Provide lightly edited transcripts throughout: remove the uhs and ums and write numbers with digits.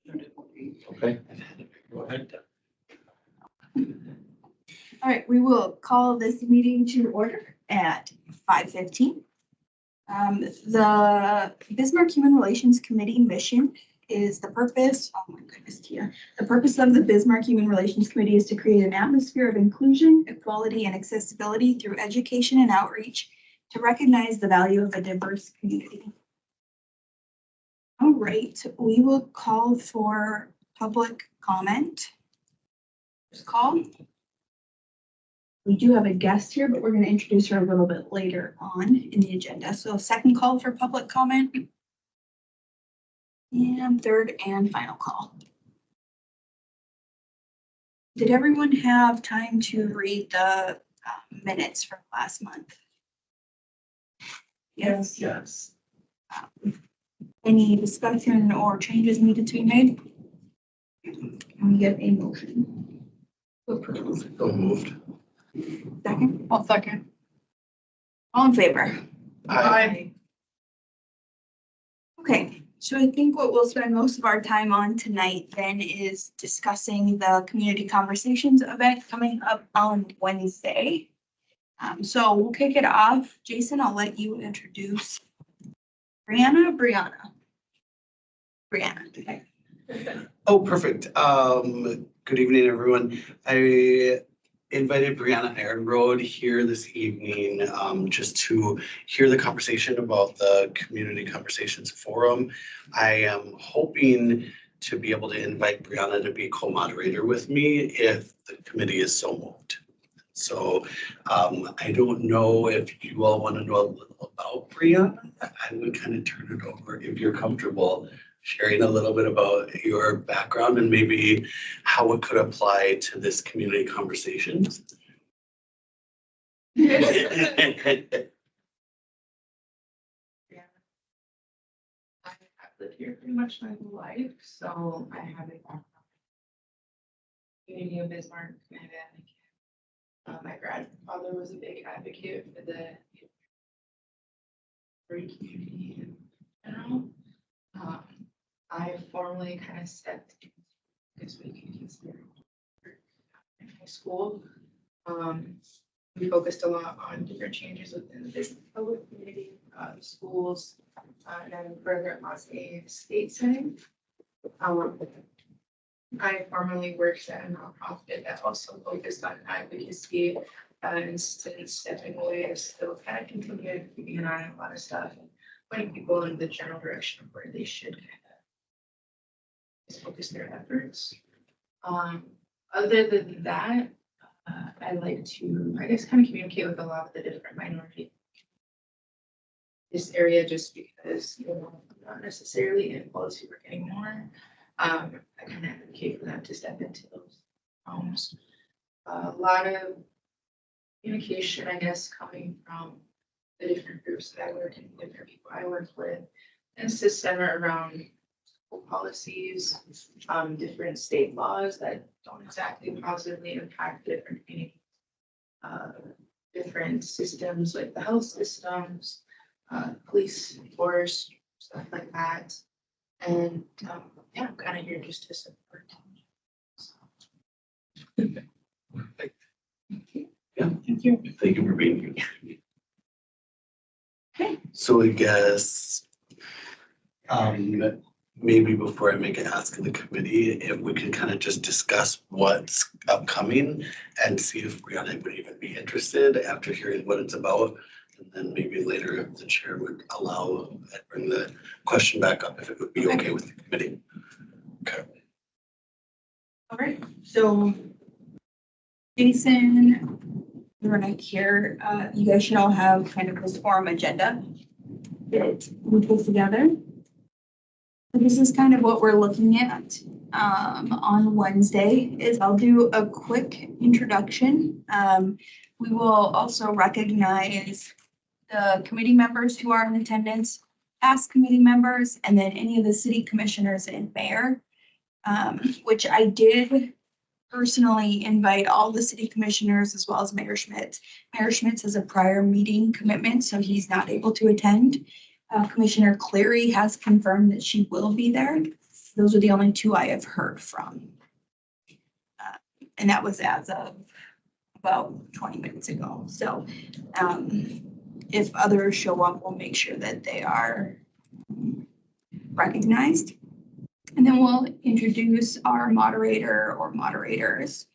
Okay. Go ahead. All right, we will call this meeting to order at 5:15. The Bismarck Human Relations Committee mission is the purpose, oh my goodness, Tia. The purpose of the Bismarck Human Relations Committee is to create an atmosphere of inclusion, equality, and accessibility through education and outreach to recognize the value of a diverse community. All right, we will call for public comment. First call. We do have a guest here, but we're going to introduce her a little bit later on in the agenda. So second call for public comment. And third and final call. Did everyone have time to read the minutes from last month? Yes. Yes. Any discussion or changes needed to be made? Can we get a motion to approve? So moved. Second? I'll second. All in favor? Aye. Okay, so I think what we'll spend most of our time on tonight then is discussing the community conversations event coming up on Wednesday. So we'll kick it off. Jason, I'll let you introduce Brianna. Okay. Oh, perfect. Good evening, everyone. I invited Brianna Ehrenroad here this evening just to hear the conversation about the Community Conversations Forum. I am hoping to be able to invite Brianna to be co-moderator with me if the committee is so moved. So I don't know if you all want to know a little about Brianna. I would kind of turn it over if you're comfortable sharing a little bit about your background and maybe how it could apply to this community conversations. Yeah. I have lived here pretty much my whole life, so I have a background. Community of Bismarck, Canada. My grandfather was a big advocate for the free community in general. I formally kind of stepped in, because we can consider in high school. We focused a lot on different changes within the business public community, the schools, and then further on a state setting. I formerly worked at a nonprofit that also focused on advocacy, and since stepping away, I still kind of continued keeping an eye on a lot of stuff and pointing people in the general direction of where they should kind of focus their efforts. Other than that, I like to, I guess, kind of communicate with a lot of the different minorities. This area, just because, you know, not necessarily in policy work anymore. I kind of advocate for them to step into those homes. A lot of communication, I guess, coming from the different groups that I work in, different people I work with, tends to center around policies, different state laws that don't exactly positively impact different communities, different systems like the health systems, police force, stuff like that. And yeah, I'm kind of here just to support. Yeah, Thank you. thank you for being here. Okay. So I guess maybe before I make an ask of the committee, if we can kind of just discuss what's upcoming and see if Brianna would even be interested after hearing what it's about. And then maybe later if the chair would allow, I'd bring the question back up if it would be okay with the committee. Okay. All right, so Jason, Veronique here, you guys should all have kind of this forum agenda that we put together. So this is kind of what we're looking at on Wednesday. Is I'll do a quick introduction. We will also recognize the committee members who are in attendance, past committee members, and then any of the city commissioners and mayor, which I did personally invite all the city commissioners as well as Mayor Schmitz. Mayor Schmitz has a prior meeting commitment, so he's not able to attend. Commissioner Cleary has confirmed that she will be there. Those are the only two I have heard from. And that was as of about 20 minutes ago. So if others show up, we'll make sure that they are recognized. And then we'll introduce our moderator or moderators,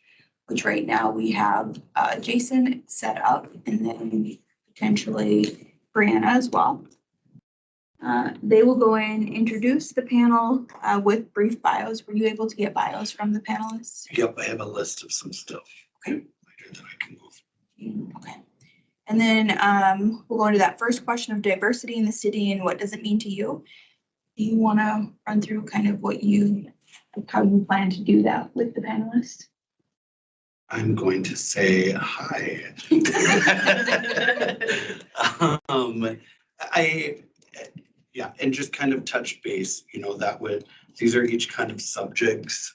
which right now we have Jason set up and then potentially Brianna as well. They will go in, introduce the panel with brief bios. Were you able to get bios from the panelists? Yep, I have a list of some stuff. Okay. Later that I can move. Okay. And then we'll go into that first question of diversity in the city and what does it mean to you? Do you want to run through kind of how you plan to do that with the panelists? I'm going to say hi. Yeah, and just kind of touch base, these are each kind of subjects.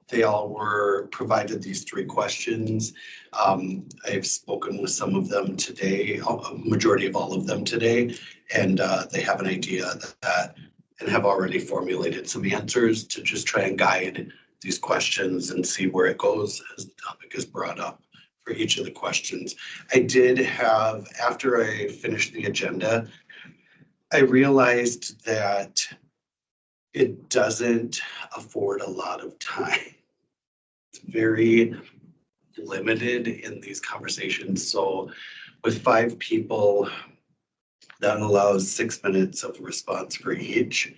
They all were provided these 3 questions. I've spoken with some of them today, a majority of all of them today, and they have an idea that and have already formulated some answers to just try and guide these questions and see where it goes as the topic is brought up for each of the questions. I did have, after I finished the agenda, I realized that it doesn't afford a lot of time. It's very limited in these conversations. So with 5 people, that allows 6 minutes of response for each,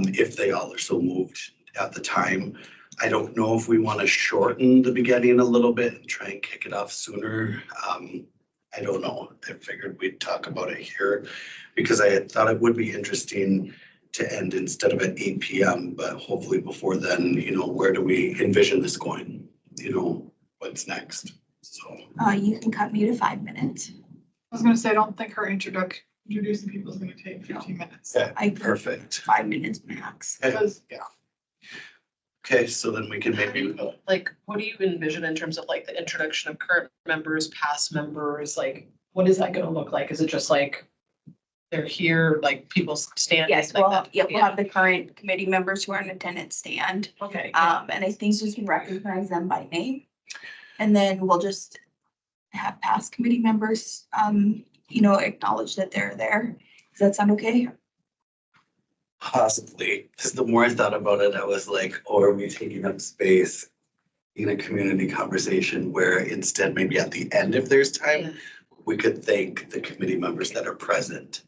if they all are so moved at the time. I don't know if we want to shorten the beginning a little bit and try and kick it off sooner. I don't know. I figured we'd talk about it here because I had thought it would be interesting to end instead of at 8 p.m. But hopefully before then, where do we envision this going? What's next? So You can cut me to 5 minutes. I was gonna say, I don't think her introducing people is gonna take 15 minutes. okay, I think perfect. 5 minutes max. Because, Okay, so then we can maybe. Like, what do you envision in terms of like the introduction of current members, past members? Like, what is that gonna look like? Is it just like they're here, like people stand? Yes, like we'll that? we'll have the current committee members who are in attendance stand. Okay. And I think we can recognize them by name. And then we'll just have past committee members, acknowledge that they're there. Does that sound okay? Possibly, because the more I thought about it, I was like, oh, are we taking up space in a community conversation where instead, maybe at the end, if there's time, we could thank the committee members that are present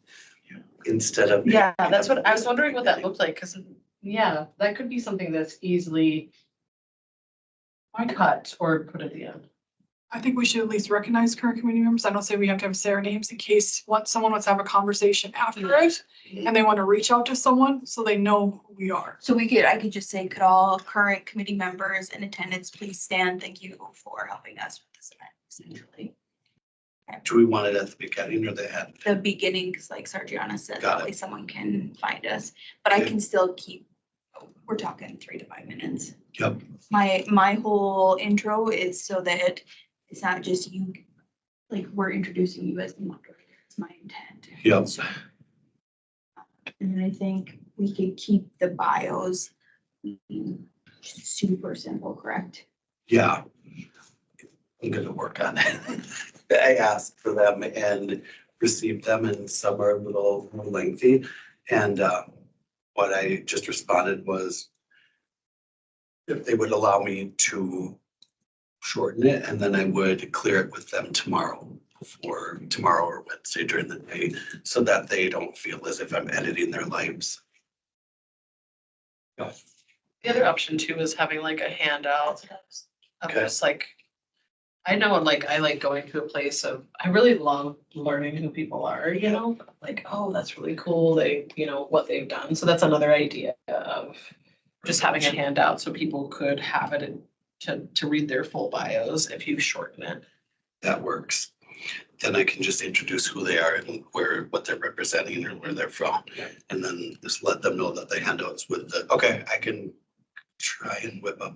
instead of. Yeah, that's what I was wondering what that looked like, because that could be something that's easily cut or put at the end. I think we should at least recognize current community members. I don't say we have to have Sarah names in case someone wants to have a conversation after it and they want to reach out to someone so they know who we are. So I could just say, could all current committee members in attendance please stand? Thank you for helping us with this event, essentially. Do we want it at the beginning or the end? The beginning, because like Sargiana said, Got that it. way someone can find us, but I Okay. can still we're talking 3 to 5 minutes. Yep. My whole intro is so that it's not just you, like we're introducing you as the moderator. It's my intent. Yep. And then I think we could keep the bios super simple, correct? Yeah. I'm gonna work on it. I asked for them and received them, and some are a little more lengthy. And what I just responded was if they would allow me to shorten it, and then I would clear it with them tomorrow or Wednesday during the day, so that they don't feel as if I'm editing their lives. The other option too is having like a handout of Okay. just like, I know like I like going to a place of, I really love learning who people are, like, oh, that's really cool. They, what they've done. So that's another idea of just having a handout so people could have it to read their full bios if you shorten it. That works. Then I can just introduce who they are and what they're representing or where they're from. And then just let them know that the handouts okay, I can try and whip up.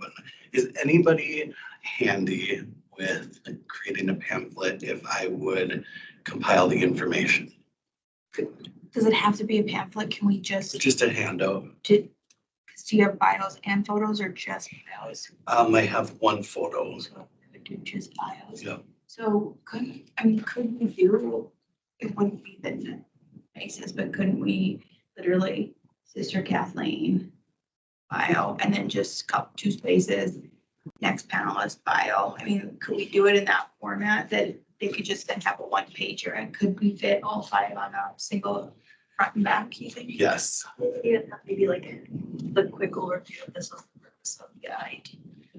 Is anybody handy with creating a pamphlet if I would compile the information? Does it have to be a pamphlet? Can we just Just a handout. because Do you have bios and photos or just bios? I have one photo. So we would do just bios. Yeah. So could we do, it wouldn't be the nicest, but couldn't we literally Sister Kathleen bio and then just two spaces, next panelist bio? I mean, could we do it in that format that they could just then have a one pager, and could we fit all 5 on a single front and back, you think? Yes. Maybe like a quick overview of this one, so guide.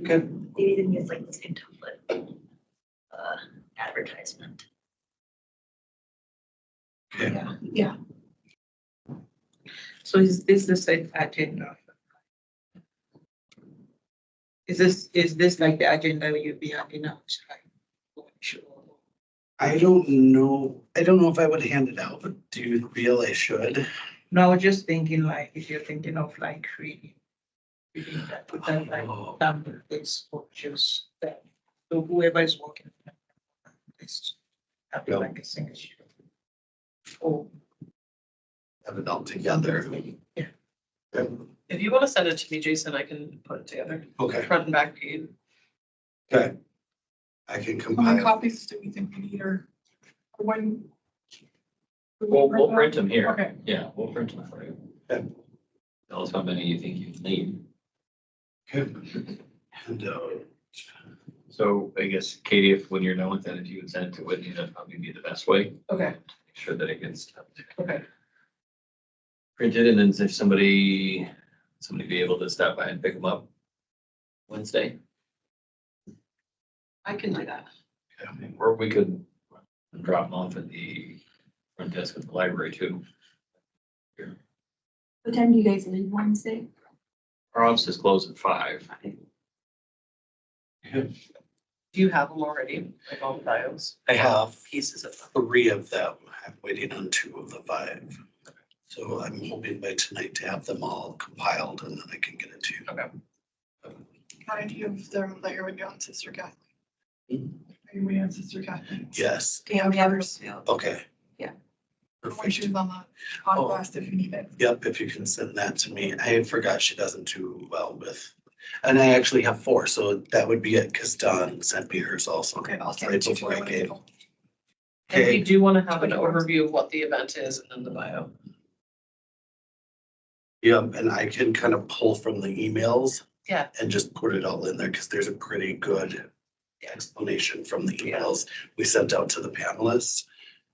Okay. Maybe even use like the same template. Advertisement. Okay. Yeah. So is this the same agenda? Is this like the agenda you'd be handing out? Sure. I don't know. I don't know if I would hand it out, but do you feel I should? No, I was just thinking like, if you're thinking of like reading that, put that like Oh. down this for just that. So whoever is working. It's have Yeah. like a signature. Oh. Have it all together. Yeah. Okay. If you want to send it to me, Jason, I can put it together, Okay. front and back page. Okay. I can How many compile. copies do we think we need or when? We'll print them here. Okay. Yeah, we'll print them for you. Okay. Tell us how many you think you need. Okay. And, So I guess Katie, if when you're done with that, if you would send it to Whitney, that'd probably be the best way. Okay, Make sure that it gets okay. printed, and then if somebody be able to stop by and pick them up Wednesday, I can do that. or we could drop them off at the front desk at the library too. What time do you guys leave Wednesday? Our office is closed at 5. Do you have them already, like all the bios, I have pieces of them? 3 of them. I'm waiting on 2 of the 5. So I'm hoping by tonight to have them all compiled and then I can get it to you. Okay. How do you have them that you're waiting on Sister Kathleen? Hmm? Are you waiting on Sister Kathleen? Yes. Yeah, we have hers. Okay. Yeah. When she Perfect. was on the podcast if you need it. Yep, if you can send that to me. I forgot she doesn't do well with, and I actually have 4, so that would be it, because Dawn sent me hers also. Okay, I'll send Right it to you before I when gave. go. And we Okay, do want to have an overview of what the event is and then the bio. yep, and I can kind of pull from the emails. Yeah. And just put it all in there, because there's a pretty good explanation from the emails we sent out to the panelists.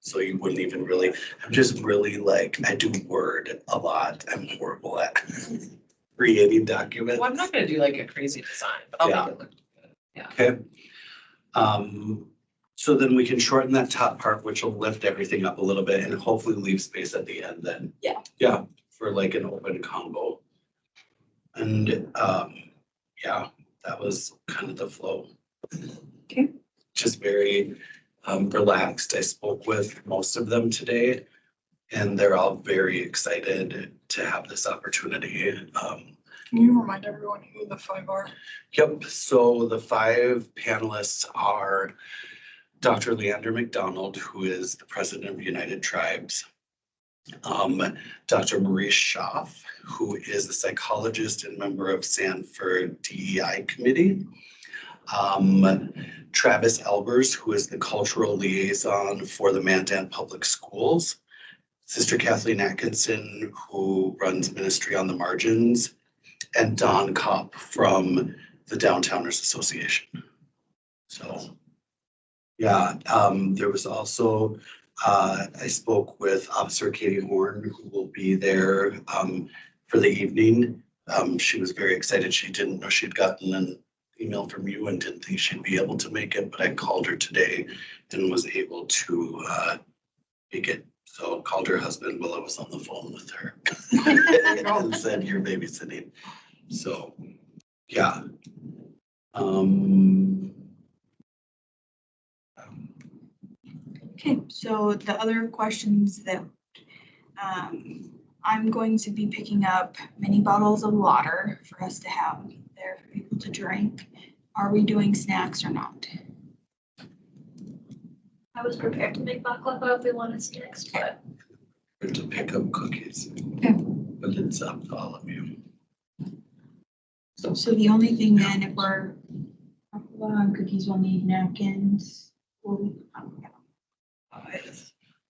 So you wouldn't even really, I'm just really like, I do Word a lot. I'm horrible at creating documents. Well, I'm not gonna do like a crazy design, but I'll Yeah. make it look good. Okay. So then we can shorten that top part, which will lift everything up a little bit and hopefully leave space at the end then. Yeah. Yeah, for like an open combo. And, yeah, that was kind of the flow. Okay. Just very, relaxed. I spoke with most of them today and they're all very excited to have this opportunity. Can you remind everyone who the 5 are? Yep, so the 5 panelists are Dr. Leander McDonald, who is the president of United Tribes. Dr. Maurice Schaff, who is a psychologist and member of Sanford DEI committee. Travis Albers, who is the cultural liaison for the Mandan Public Schools. Sister Kathleen Atkinson, who runs Ministry on the Margins. And Don Kopp from the Downtowners Association. So, yeah, there was also, I spoke with Officer Katie Horn, who will be there for the evening. She was very excited. She didn't know she'd gotten an email from you and didn't think she'd be able to make it, but I called her today and was able to make it. So called her husband while I was on the phone with her and said, "You're babysitting." So, yeah. Okay, so the other questions that I'm going to be picking up mini bottles of water for us to have there for people to drink. Are we doing snacks or not? I was prepared to make baklava if we wanted snacks, but To pick up cookies. Okay. But it's up to all of you. So the only thing then, if we're cookies, will need napkins.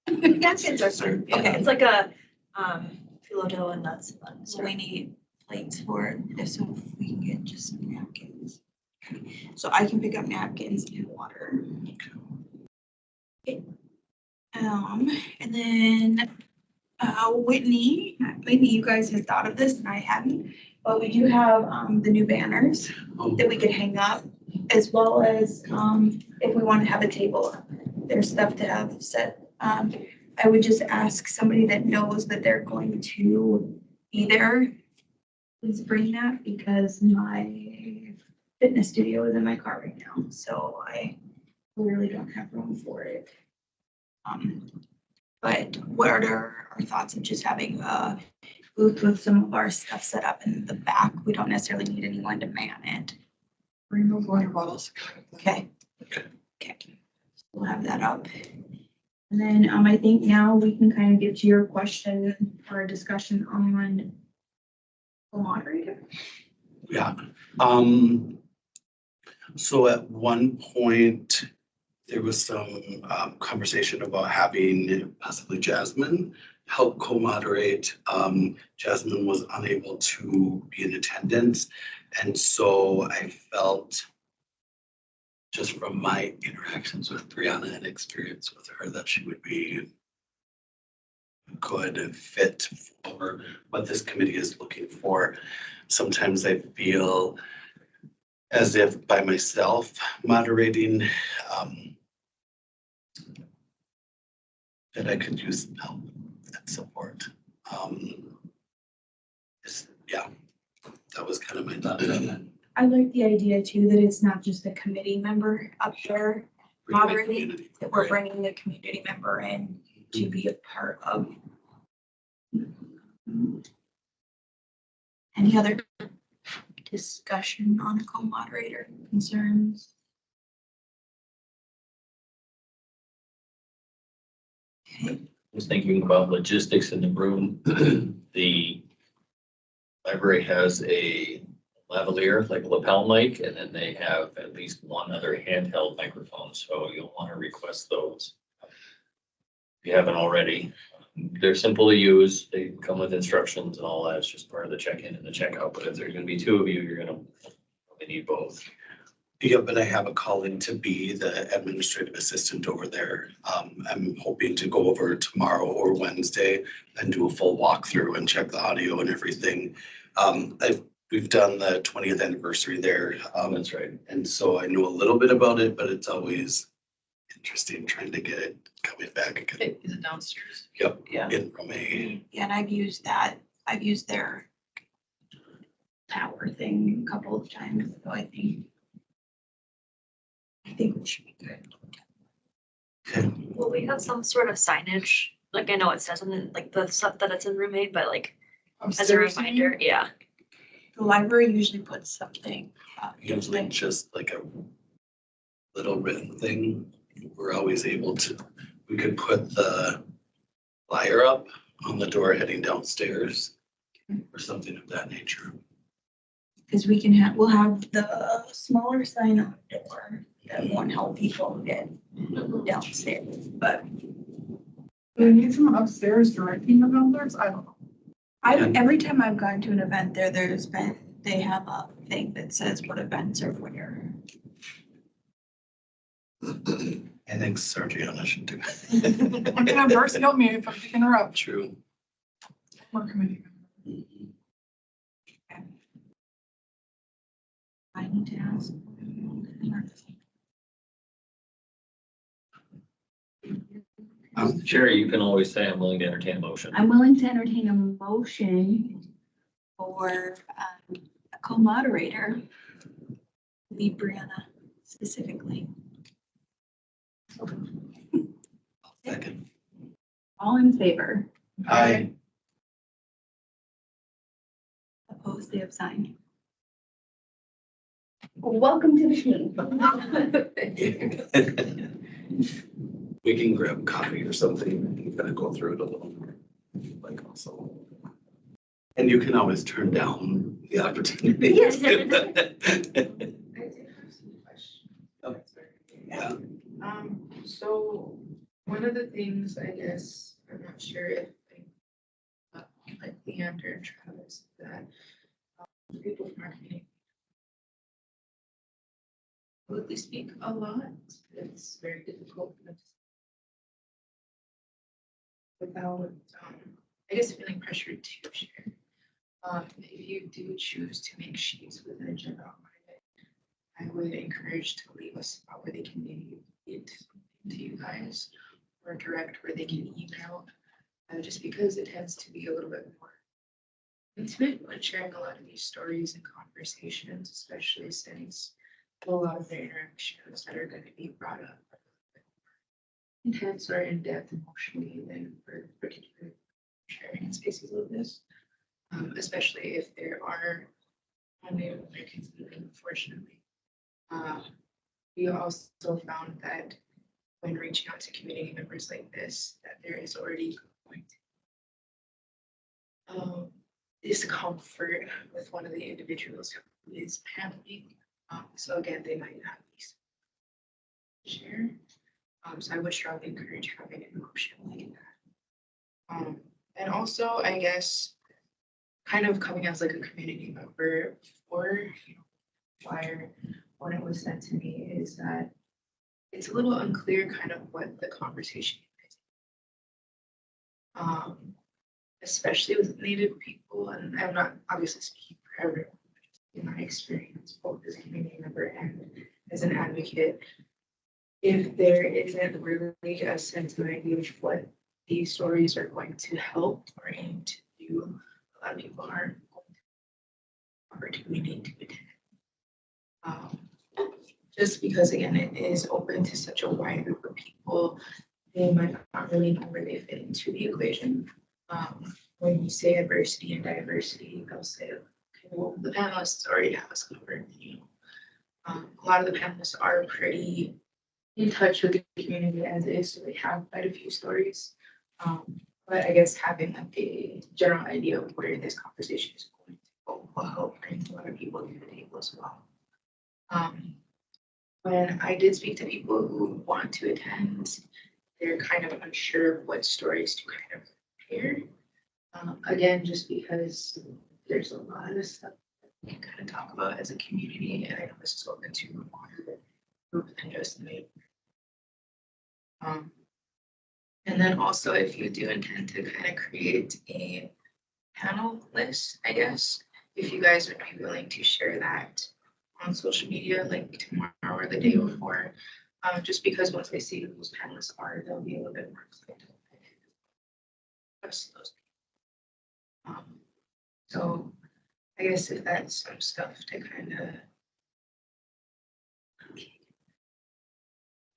Napkins are fine. Okay. It's like a, phyllo dough and nuts. So we need plates for it, if we can get just some napkins. So I can pick up napkins and water. Okay. And then, Whitney, you guys had thought of this and I hadn't, but we do have, the new banners Oh, that we could hang up, as well as, if we want to have a table, there's stuff to have set. I would just ask somebody that knows that they're going to be there, please bring that, because my fitness studio is in my car right now, so I really don't have room for it. But what are our thoughts of just having a booth with some of our stuff set up in the back? We don't necessarily need anyone to man it. Bring those water bottles. Okay. Okay. Okay. We'll have that up. And then, I think now we can kind of get to your question or discussion on the moderator. yeah. So at one point, there was some conversation about having possibly Jasmine help co-moderate. Jasmine was unable to be in attendance. And so I felt, just from my interactions with Brianna and experience with her, that she would be a good fit for what this committee is looking for. Sometimes I feel as if by myself moderating, that I could use some help and support. Yeah, that was kind of my thought on that. I like the idea too, that it's not just a committee member up there, Bring my Moderating, community, that we're right. bringing the community member in to be a part of. Any other discussion on a co-moderator concerns? Okay, I was thinking about logistics in the room. The library has a lavalier, like a lapel mic, and then they have at least one other handheld microphone, so you'll want to request those. If you haven't already, they're simple to use. They come with instructions and all that. It's just part of the check-in and the checkout, but if there's gonna be two of you, you're gonna probably need both. Yeah, but I have a calling to be the administrative assistant over there. I'm hoping to go over tomorrow or Wednesday and do a full walkthrough and check the audio and everything. We've done the 20th anniversary there. That's right. And so I know a little bit about it, but it's always interesting trying to get it coming back again. Is it downstairs? Yep, Yeah. in Romania. yeah, and I've used that, I've used their tower thing a couple of times, so I think we should be good. Okay. Will we have some sort of signage? Like I know it says in like the stuff that it's in roommate, but like as a Upstairs, you mean? reminder, yeah. The library usually puts something up. Usually just like a little written thing. We're always able to, we could put the flyer up on the door heading downstairs or something of that nature. Because we'll have the smaller sign on the door that won't help people get downstairs, but Do we need someone upstairs directing the vendors? I don't know. every time I've gone to an event there, they have a thing that says what events are where. I think Sergiana should do it. I'm gonna have Darcy help me if I'm picking her up. True. More committee. I need to ask. Sherry, you can always say I'm willing to entertain a motion. I'm willing to entertain a motion for a co-moderator, to be Brianna specifically. Second. All in favor? Aye. Opposed, they have signed. Welcome to the team. We can grab coffee or something and kind of go through it a little more. Like also. And you can always turn down the opportunity. I did have some questions. Oh. Yeah. So one of the things, I guess, I'm not sure if like Leander and Travis, that people from our community publicly speak a lot. It's very difficult for them to without, I guess, feeling pressured to share. If you do choose to make sheets with an agenda on it, I would encourage to leave a spot where they can maybe get something to you guys or direct where they can email, just because it tends to be a little bit more intimate when sharing a lot of these stories and conversations, especially since a lot of the interactions that are going to be brought up are intense or in-depth emotionally than for particular sharing in spaces like this, especially if there are Native Americans in it, unfortunately. We also found that when reaching out to community members like this, that there is already going to discomfort with one of the individuals who is paneling. So again, they might not be share. So I would strongly encourage having an option like that. And also, I guess, kind of coming as like a community member for, flyer, when it was sent to me, is that it's a little unclear kind of what the conversation is. Especially with Native people, and I'm not obviously speaking for everyone, in my experience, both as a community member and as an advocate, if there isn't really a sense of idea of what these stories are going to help or aim to do, a lot of people aren't going to opportunity to attend. Just because, again, it is open to such a wide group of people, they might not really know where they fit into the equation. When you say adversity and diversity, they'll say, okay, well, the panelists already have us covered. A lot of the panelists are pretty in touch with the community as is, so they have quite a few stories. But I guess having like a general idea of where this conversation is going to go will help bring a lot of people to the table as well. When I did speak to people who want to attend, they're kind of unsure of what stories to kind of prepare. Again, just because there's a lot of stuff that we can kind of talk about as a community, and I know this is open to a wider group than just me. And then also, if you do intend to kind of create a panel list, I guess, if you guys would be willing to share that on social media, like tomorrow or the day before, just because once they see who those panelists are, they'll be a little bit more excited. Those. So I guess if that's some stuff to kind of.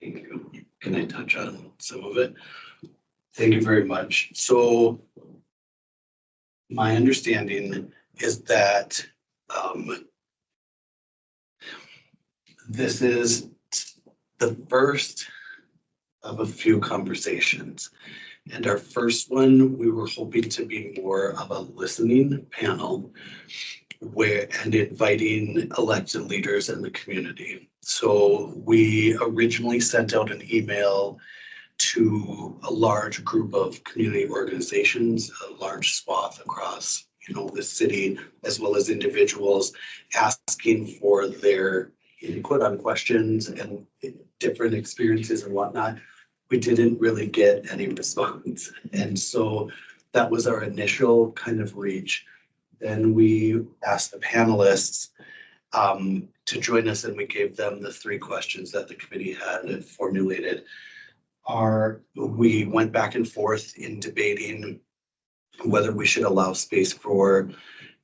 Thank you. Can I touch on some of it? Thank you very much. So my understanding is that this is the first of a few conversations. And our first one, we were hoping to be more of a listening panel and inviting elected leaders in the community. So we originally sent out an email to a large group of community organizations, a large swath across, the city, as well as individuals, asking for their input on questions and different experiences and whatnot. We didn't really get any response. And so that was our initial kind of reach. Then we asked the panelists to join us, and we gave them the 3 questions that the committee had formulated. We went back and forth in debating whether we should allow space for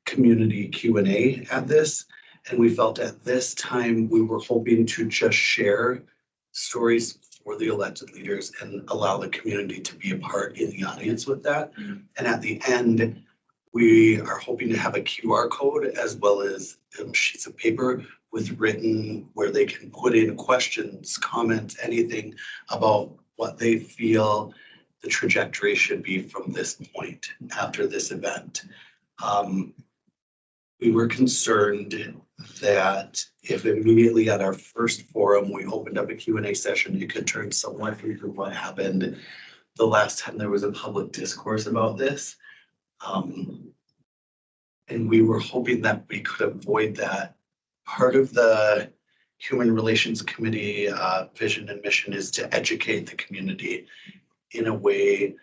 community Q&A at this. And we felt at this time, we were hoping to just share stories for the elected leaders and allow the community to be a part in the audience with that. And at the end, we are hoping to have a QR code as well as sheets of paper with written where they can put in questions, comments, anything about what they feel the trajectory should be from this point after this event. we were concerned that if immediately at our first forum, we opened up a Q&A session, it could turn somewhat into what happened the last time there was a public discourse about this. And we were hoping that we could avoid that. Part of the Human Relations Committee vision and mission is to educate the community in a way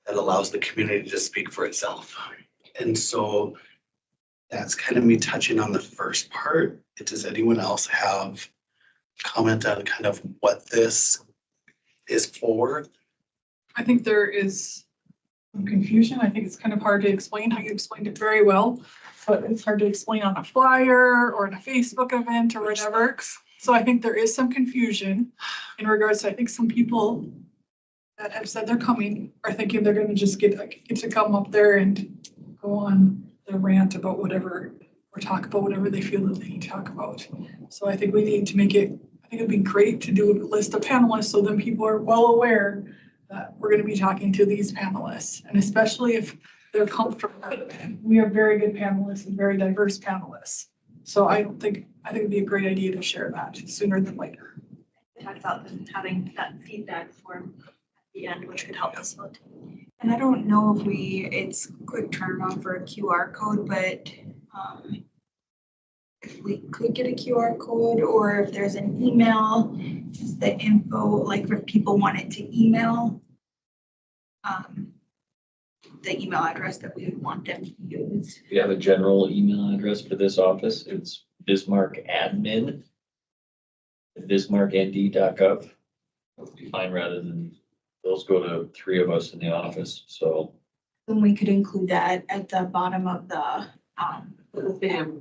that allows the community to speak for itself. And so that's kind of me touching on the first part. Does anyone else have comment on kind of what this is for? I think there is some confusion. I think it's kind of hard to explain how you explained it very well, but it's hard to explain on a flyer or in a Facebook event or whatever. So I think there is some confusion in regards to, I think some people that have said they're coming are thinking they're gonna just get to come up there and go on the rant about whatever, or talk about whatever they feel that they need to talk about. So I think we need to make it, I think it'd be great to do a list of panelists so then people are well aware that we're gonna be talking to these panelists, and especially if they're comfortable. We have very good panelists and very diverse panelists. So I think it'd be a great idea to share that sooner than later. We talked about them having that feedback form at the end, which could help facilitate. And I don't know if it's quick turnaround for a QR code, but if we could get a QR code, or if there's an email, just the info, like if people wanted to email the email address that we would want them to use. We have a general email address for this office. It's bismarckadmin@bismarcknd.gov. Fine, rather than those go to 3 of us in the office, so. Then we could include that at the bottom of the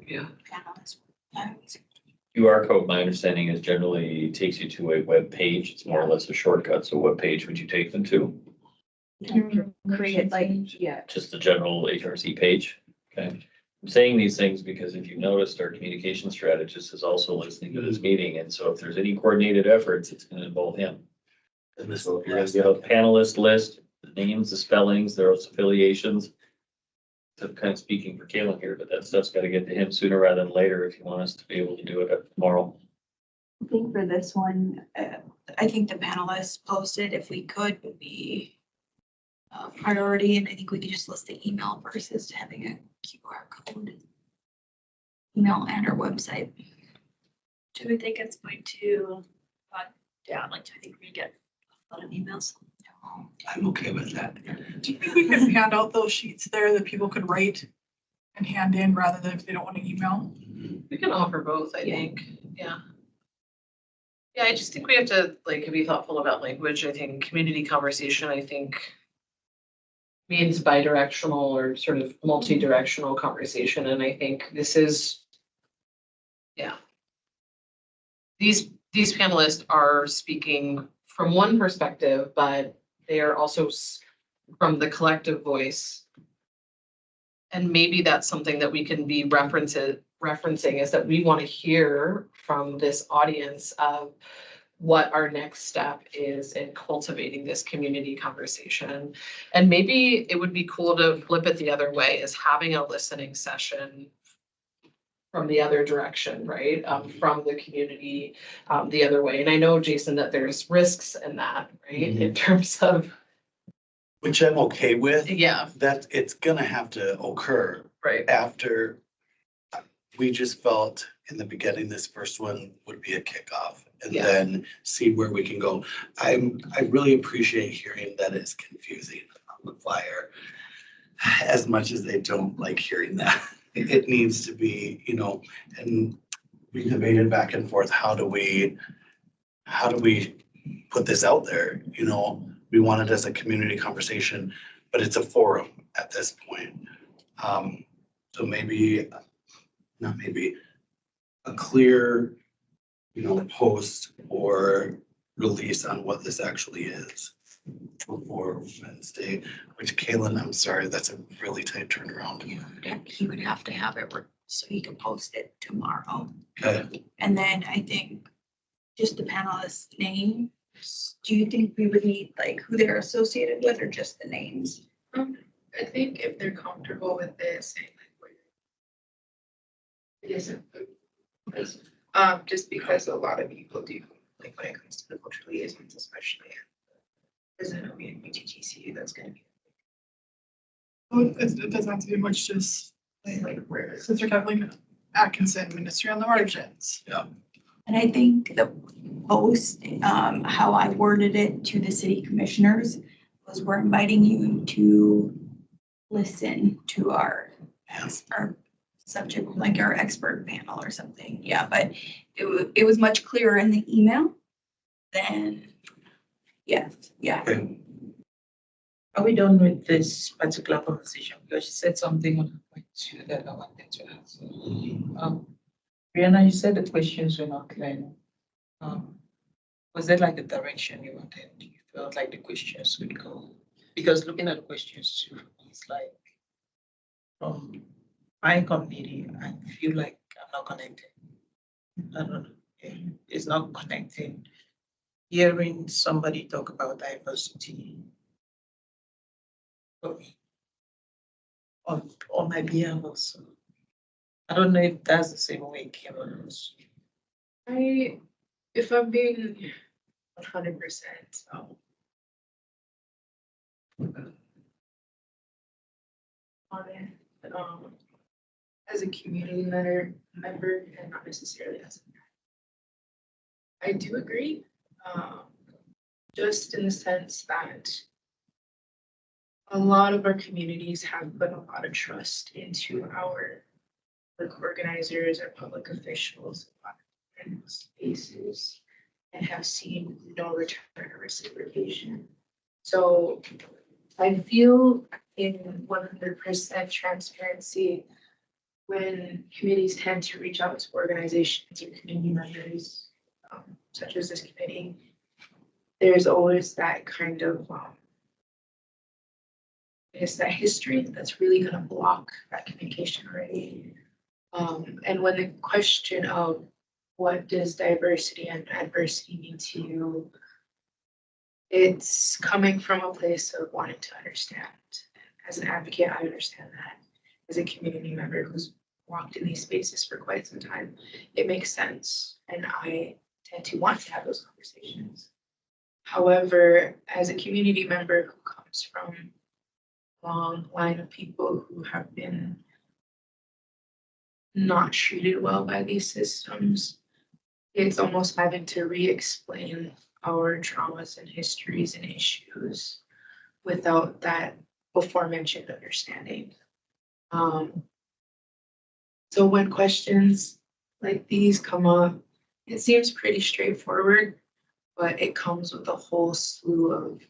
Yeah. panels. QR code, my understanding is generally takes you to a web page. It's more or less a shortcut. So what page would you take them to? Create Just the general HRC page? Okay. I'm saying these things because if you noticed, our communication strategist is also listening to this meeting. And so if there's any coordinated efforts, it's going to involve him. And this So if you're going to get a panelist list, the names, the spellings, their affiliations. I'm kind of speaking for Kalen here, but that stuff's got to get to him sooner rather than later if you want us to be able to do it tomorrow. I think for this one, I think the panelists posted, if we could, would be a priority, and I think we could just list the email versus having a QR code. Email and our website. Do we think it's going to, down, like, do we think we get a lot of emails? I'm okay with that. Do you think we could hand out those sheets there that people could write and hand in rather than if they don't want to email? We can offer both, I Yeah. think, yeah. Yeah, I just think we have to like be thoughtful about language. I think community conversation, I think means bi-directional or sort of multi-directional conversation, and I think this is, yeah. These panelists are speaking from one perspective, but they are also from the collective voice. And maybe that's something that we can be referencing is that we want to hear from this audience of what our next step is in cultivating this community conversation. And maybe it would be cool to flip it the other way, is having a listening session from the other direction, right? From the community, the other way. And I know, Jason, that there's risks in that, right? In terms of, Which I'm okay with. yeah, That it's gonna have to occur right. after. We just felt in the beginning, this first one would be a kickoff and Yeah. then see where we can go. I really appreciate hearing that it's confusing on the flyer. As much as they don't like hearing that, it needs to be, and we debated back and forth, how do we put this out there? We want it as a community conversation, but it's a forum at this point. So not maybe, a clear, post or release on what this actually is before Wednesday, which Kaylin, I'm sorry, that's a really tight turnaround. He would have to have it so he can post it tomorrow. Okay. And then I think just the panelists' names, do you think we would need like who they're associated with or just the names? I think if they're comfortable with it, saying like It isn't. Just because a lot of people do, like when it comes to the cultural liaisons, especially. There's an BTTC that's gonna be It doesn't have to be much, just like where is Sister Kathleen Atkinson, Ministry on the Margins. And I think the post, how I worded it to the city commissioners was we're inviting you to listen to our subject, like our expert panel or something. Yeah, but it was much clearer in the email than, yeah. Are we done with this particular conversation? Because she said something on her point two that I wanted to ask. Brianna, you said the questions were not clear. Was there like a direction you wanted? You felt like the questions would go? Because looking at the questions too, it's like from my community, I feel like I'm not connected. I don't know. It's not connecting. Hearing somebody talk about diversity for me on my behalf also. I don't know if that's the same way Kim was. if I'm being 100%, on it, as a community member and not necessarily as I do agree, just in the sense that a lot of our communities have put a lot of trust into our like organizers or public officials in spaces and have seen no return or reciprocation. So I feel in 100% transparency when committees tend to reach out to organizations or community members, such as this committee, there's always that kind of, it's that history that's really going to block that communication already. And when the question of what does diversity and adversity mean to you, it's coming from a place of wanting to understand. As an advocate, I understand that. As a community member who's walked in these spaces for quite some time, it makes sense. And I tend to want to have those conversations. However, as a community member who comes from a long line of people who have been not treated well by these systems, it's almost having to re-explain our traumas and histories and issues without that before mentioned understanding. So when questions like these come up, it seems pretty straightforward, but it comes with a whole slew of,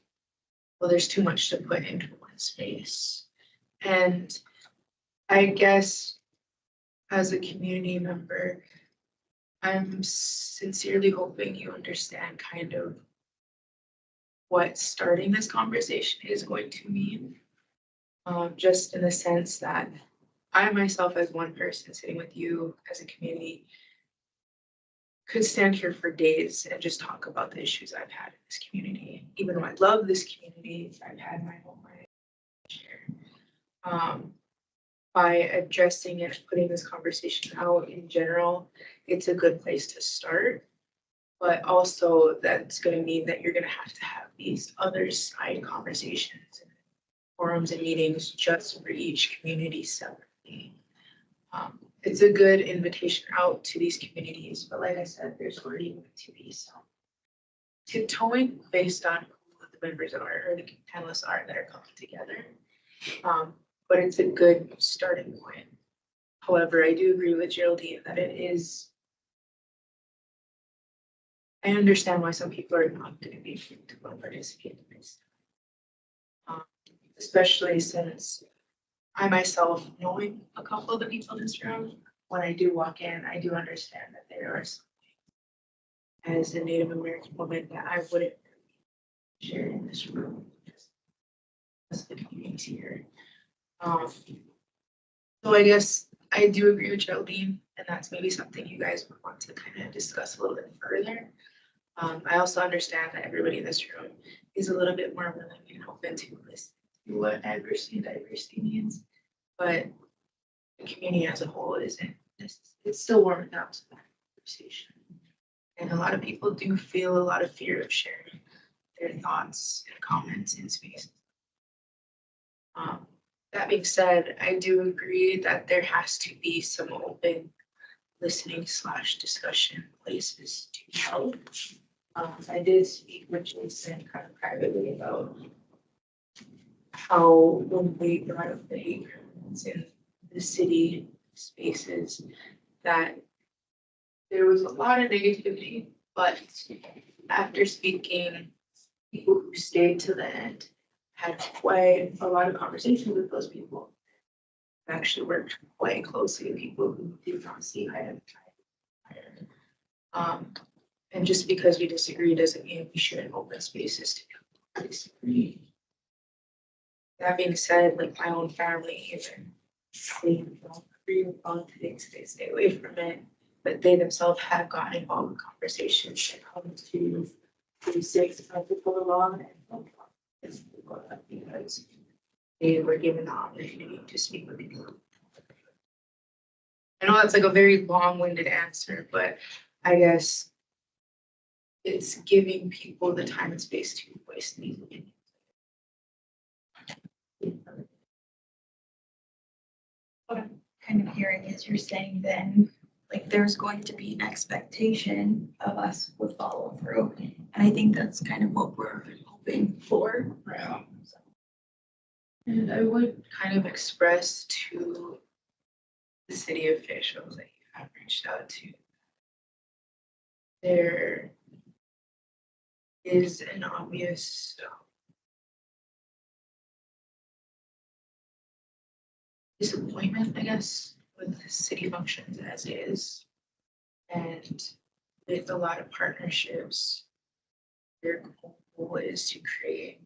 well, there's too much to put into one space. And I guess as a community member, I'm sincerely hoping you understand kind of what starting this conversation is going to mean. Just in the sense that I myself, as one person sitting with you as a community, could stand here for days and just talk about the issues I've had in this community. Even though I love this community, I've had my whole share. By addressing and putting this conversation out in general, it's a good place to start. But also that's going to mean that you're going to have these other side conversations and forums and meetings just for each community separately. It's a good invitation out to these communities, but like I said, there's already going to be some tiptoeing based on who the members are or the panelists are that are coming together. But it's a good starting point. However, I do agree with Geraldine that it is, I understand why some people are not going to be able to participate in this. Especially since I myself, knowing a couple of the people in this room, when I do walk in, I do understand that there are some things as a Native American woman that I wouldn't share in this room. As the community here. So I guess I do agree with Geraldine, and that's maybe something you guys would want to kind of discuss a little bit further. I also understand that everybody in this room is a little bit more willing and open to listen to what diversity means, but the community as a whole isn't it's still warming up to that conversation. And a lot of people do feel a lot of fear of sharing their thoughts and comments in space. That being said, I do agree that there has to be some open listening / discussion places to help. I did speak with Jason kind of privately about how when we brought up the hate crimes in the city spaces, that there was a lot of negativity, but after speaking, people who stayed to the end had quite a lot of conversations with those people. I actually worked quite closely with people who did not see eye to eye. And just because we disagree doesn't mean we shouldn't open spaces to disagree. That being said, like my own family, even they don't agree with politics, they stay away from it, but they themselves have gotten involved in conversations that come to 36 ethical law and because they were given the opportunity to speak with people. I know that's like a very long-winded answer, but I guess it's giving people the time and space to voice these opinions. What I'm kind of hearing is you're saying then, like, there's going to be an expectation of us with follow through. And I think that's kind of what we're hoping for. Yeah. And I would kind of express to the city officials that you have reached out to, there is an obvious disappointment, I guess, with city functions as is. And with a lot of partnerships, their goal is to create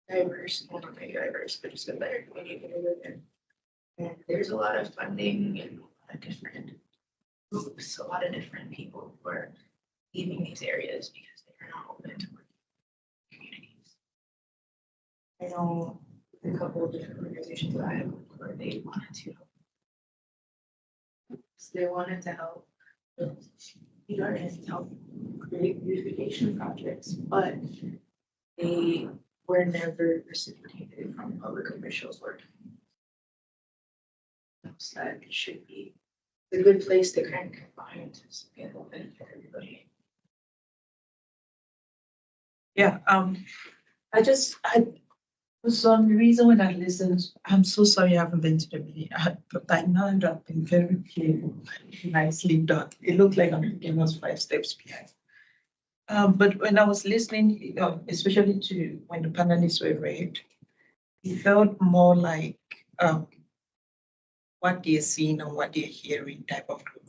diverse, well, not maybe diverse, but just a better community to live in. And there's a lot of funding and a lot of different groups, a lot of different people who are leaving these areas because they are not open to working in communities. I know a couple of different organizations that I have worked where they wanted to help. So they wanted to help help create beautification projects, but they were never reciprocated from public officials working. So that it should be a good place to kind of combine to benefit everybody. Yeah, for some reason when I listened, I'm so sorry I haven't been to the meeting, but by now I've been very clear, nicely done. It looked like I'm thinking was 5 steps behind. But when I was listening, especially to when the panelists were read, it felt more like what they're seeing and what they're hearing type of group.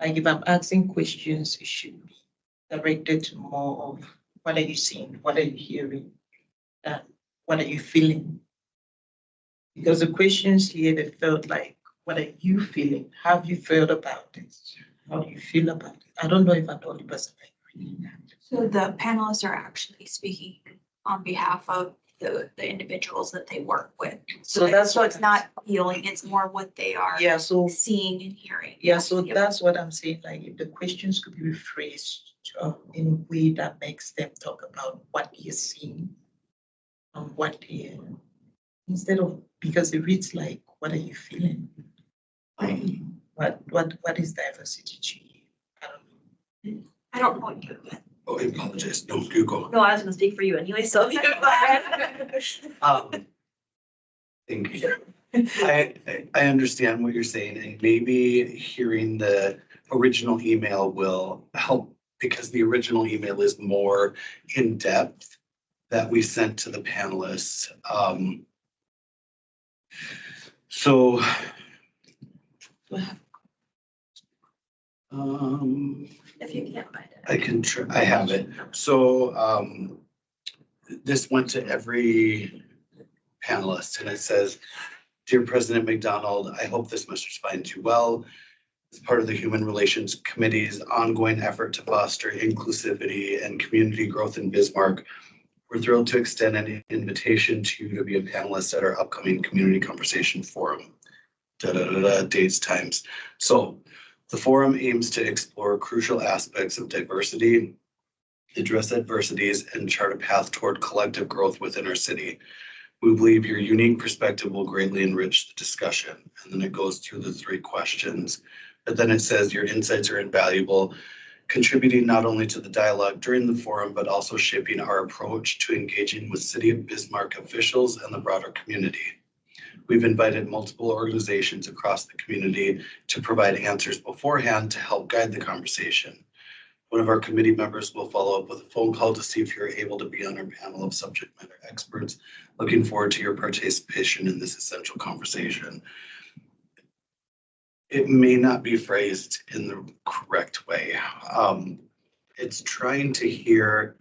Like if I'm asking questions, it should be directed to more of what are you seeing, what are you hearing, and what are you feeling? Because the questions here, they felt like, what are you feeling? How have you felt about this? How do you feel about it? I don't know if I'm the only person agreeing. So the panelists are actually speaking on behalf of the individuals that they work with. So that's So what it's not feeling, it's more what they are Yeah, so seeing and hearing. so Yep. that's what I'm saying. Like if the questions could be rephrased in a way that makes them talk about what they're seeing and what they instead of because it reads like what are you feeling? What is diversity to you? I don't know. I don't know what you do. Oh, I apologize. No, you go. No, I was gonna speak for you anyway, so you go ahead. Thank you. I understand what you're saying, and maybe hearing the original email will help because the original email is more in depth that we sent to the panelists. So If you can't find it. I can try, I have it. So this went to every panelist and it says, Dear President McDonald, I hope this message finds you well. As part of the Human Relations Committee's ongoing effort to foster inclusivity and community growth in Bismarck, we're thrilled to extend an invitation to you to be a panelist at our upcoming Community Conversation Forum. dates, times. So the forum aims to explore crucial aspects of diversity, address adversities, and chart a path toward collective growth within our city. We believe your unique perspective will greatly enrich the discussion. And then it goes through the 3 questions. But then it says your insights are invaluable, contributing not only to the dialogue during the forum, but also shaping our approach to engaging with City of Bismarck officials and the broader community. We've invited multiple organizations across the community to provide answers beforehand to help guide the conversation. One of our committee members will follow up with a phone call to see if you're able to be on our panel of subject matter experts. Looking forward to your participation in this essential conversation. It may not be phrased in the correct way. It's trying to hear,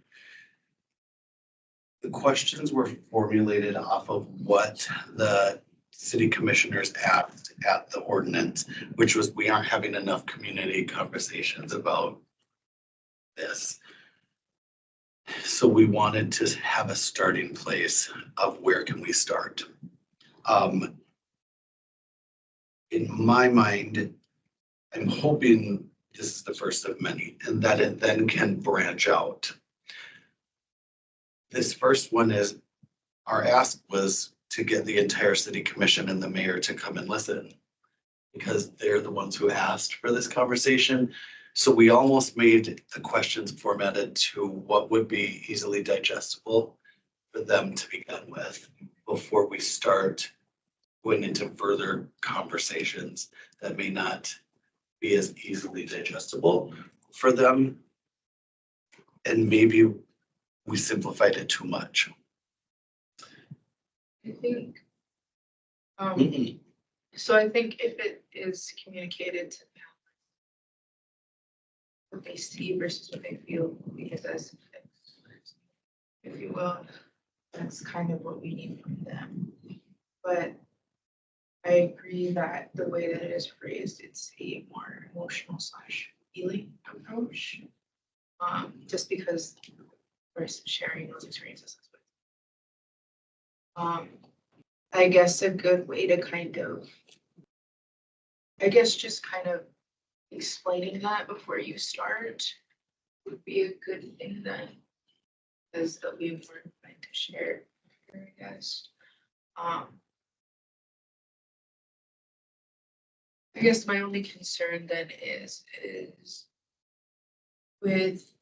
the questions were formulated off of what the city commissioners asked at the ordinance, which was, we aren't having enough community conversations about this. So we wanted to have a starting place of where can we start. In my mind, I'm hoping this is the first of many and that it then can branch out. This first one is, our ask was to get the entire city commission and the mayor to come and listen, because they're the ones who asked for this conversation. So we almost made the questions formatted to what would be easily digestible for them to begin with before we start going into further conversations that may not be as easily digestible for them. And maybe we simplified it too much. I think, so I think if it is communicated to them, what they see versus what they feel, because as, if you will, that's kind of what we need from them. But I agree that the way that it is phrased, it's a more emotional / healing approach. Just because we're sharing those experiences. I guess a good way to kind of, just kind of explaining that before you start would be a good thing then, because they'll be more inclined to share, I guess. I guess my only concern then is with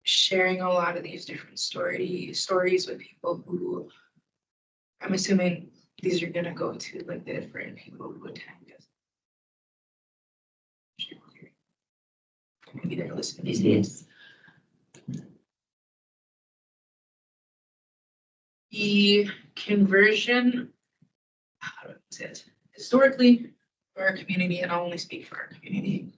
sharing a lot of these different stories with people who, I'm assuming these are gonna go to like the different people who attend. Maybe they're listening these days. The conversion, how do I say it? Historically, for our community, and I'll only speak for our community,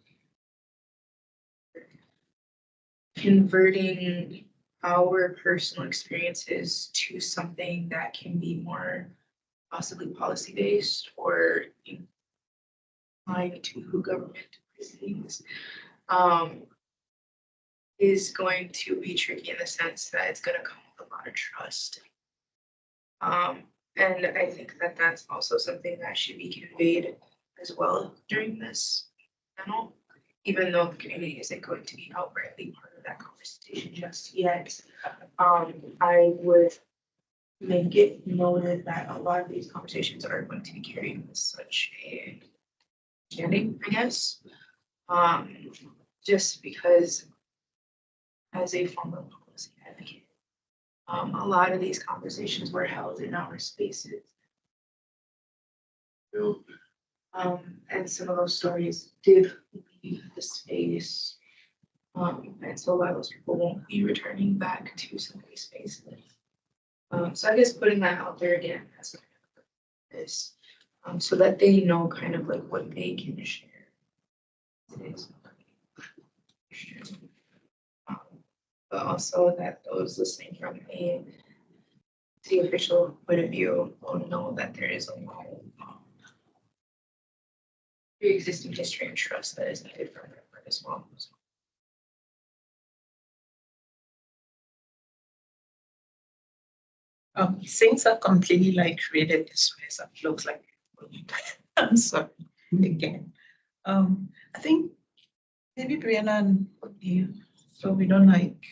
converting our personal experiences to something that can be more possibly policy-based or inclined to government proceedings, is going to be tricky in the sense that it's going to come with a lot of trust. And I think that that's also something that should be conveyed as well during this panel, even though the community isn't going to be outrightly part of that conversation just yet. I would make it noted that a lot of these conversations are going to be carried with such a understanding, I guess. Just because as a former policy advocate, a lot of these conversations were held in our spaces. And some of those stories did leave the space. And so a lot of those people won't be returning back to some of these spaces. So I guess putting that out there again as this, so that they know kind of like what they can share. But also that those listening from a city official point of view will know that there is a lot of pre-existing history and trust that is needed from them as well. Things are completely like created this way, so it looks like. I'm sorry. again. I think maybe Brianna and you, so we don't like,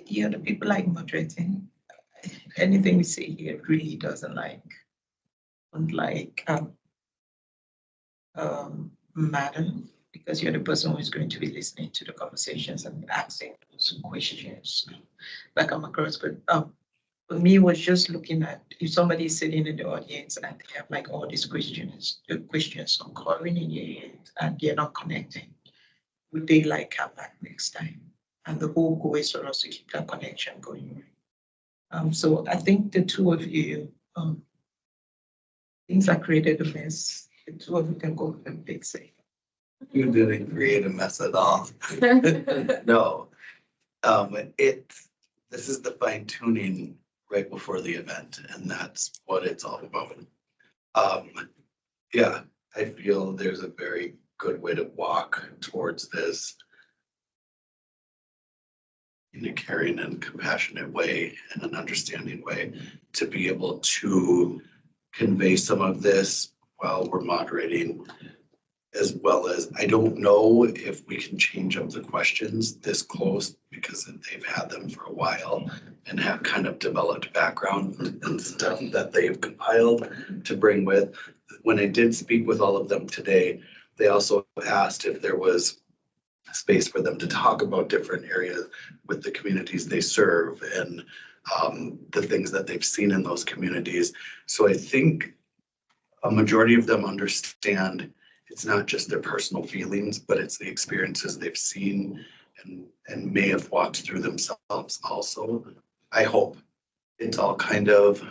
the other people like moderating. Anything we say here really doesn't like, don't like, matter, because you're the person who is going to be listening to the conversations and asking those questions that come across. But for me, was just looking at if somebody is sitting in the audience and they have like all these questions, the questions occurring in your head and they're not connecting, would they like come back next time? And the whole goal is for us to keep that connection going. So I think the two of you, things that created a mess, the two of you can go and fix it. You didn't create a mess at all. No. This is the fine tuning right before the event, and that's what it's all about. Yeah, I feel there's a very good way to walk towards this in a caring and compassionate way and an understanding way to be able to convey some of this while we're moderating, as well as, I don't know if we can change up the questions this close because they've had them for a while and have kind of developed background and stuff that they've compiled to bring with. When I did speak with all of them today, they also asked if there was space for them to talk about different areas with the communities they serve and the things that they've seen in those communities. So I think a majority of them understand it's not just their personal feelings, but it's the experiences they've seen and may have walked through themselves also. I hope it's all kind of,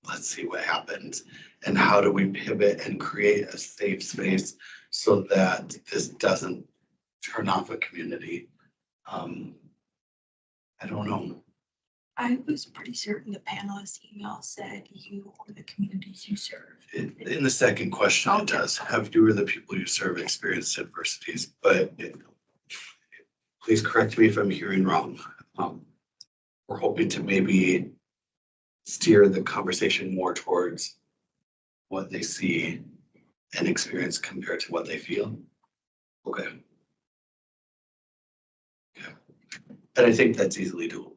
let's see what happens and how do we pivot and create a safe space so that this doesn't turn off a community. I don't know. I was pretty certain the panelist email said you or the communities you serve. In the second question, it does. Have you or the people you serve experienced adversities? But please correct me if I'm hearing wrong. We're hoping to maybe steer the conversation more towards what they see and experience compared to what they feel. Okay. Yeah. And I think that's easily doable.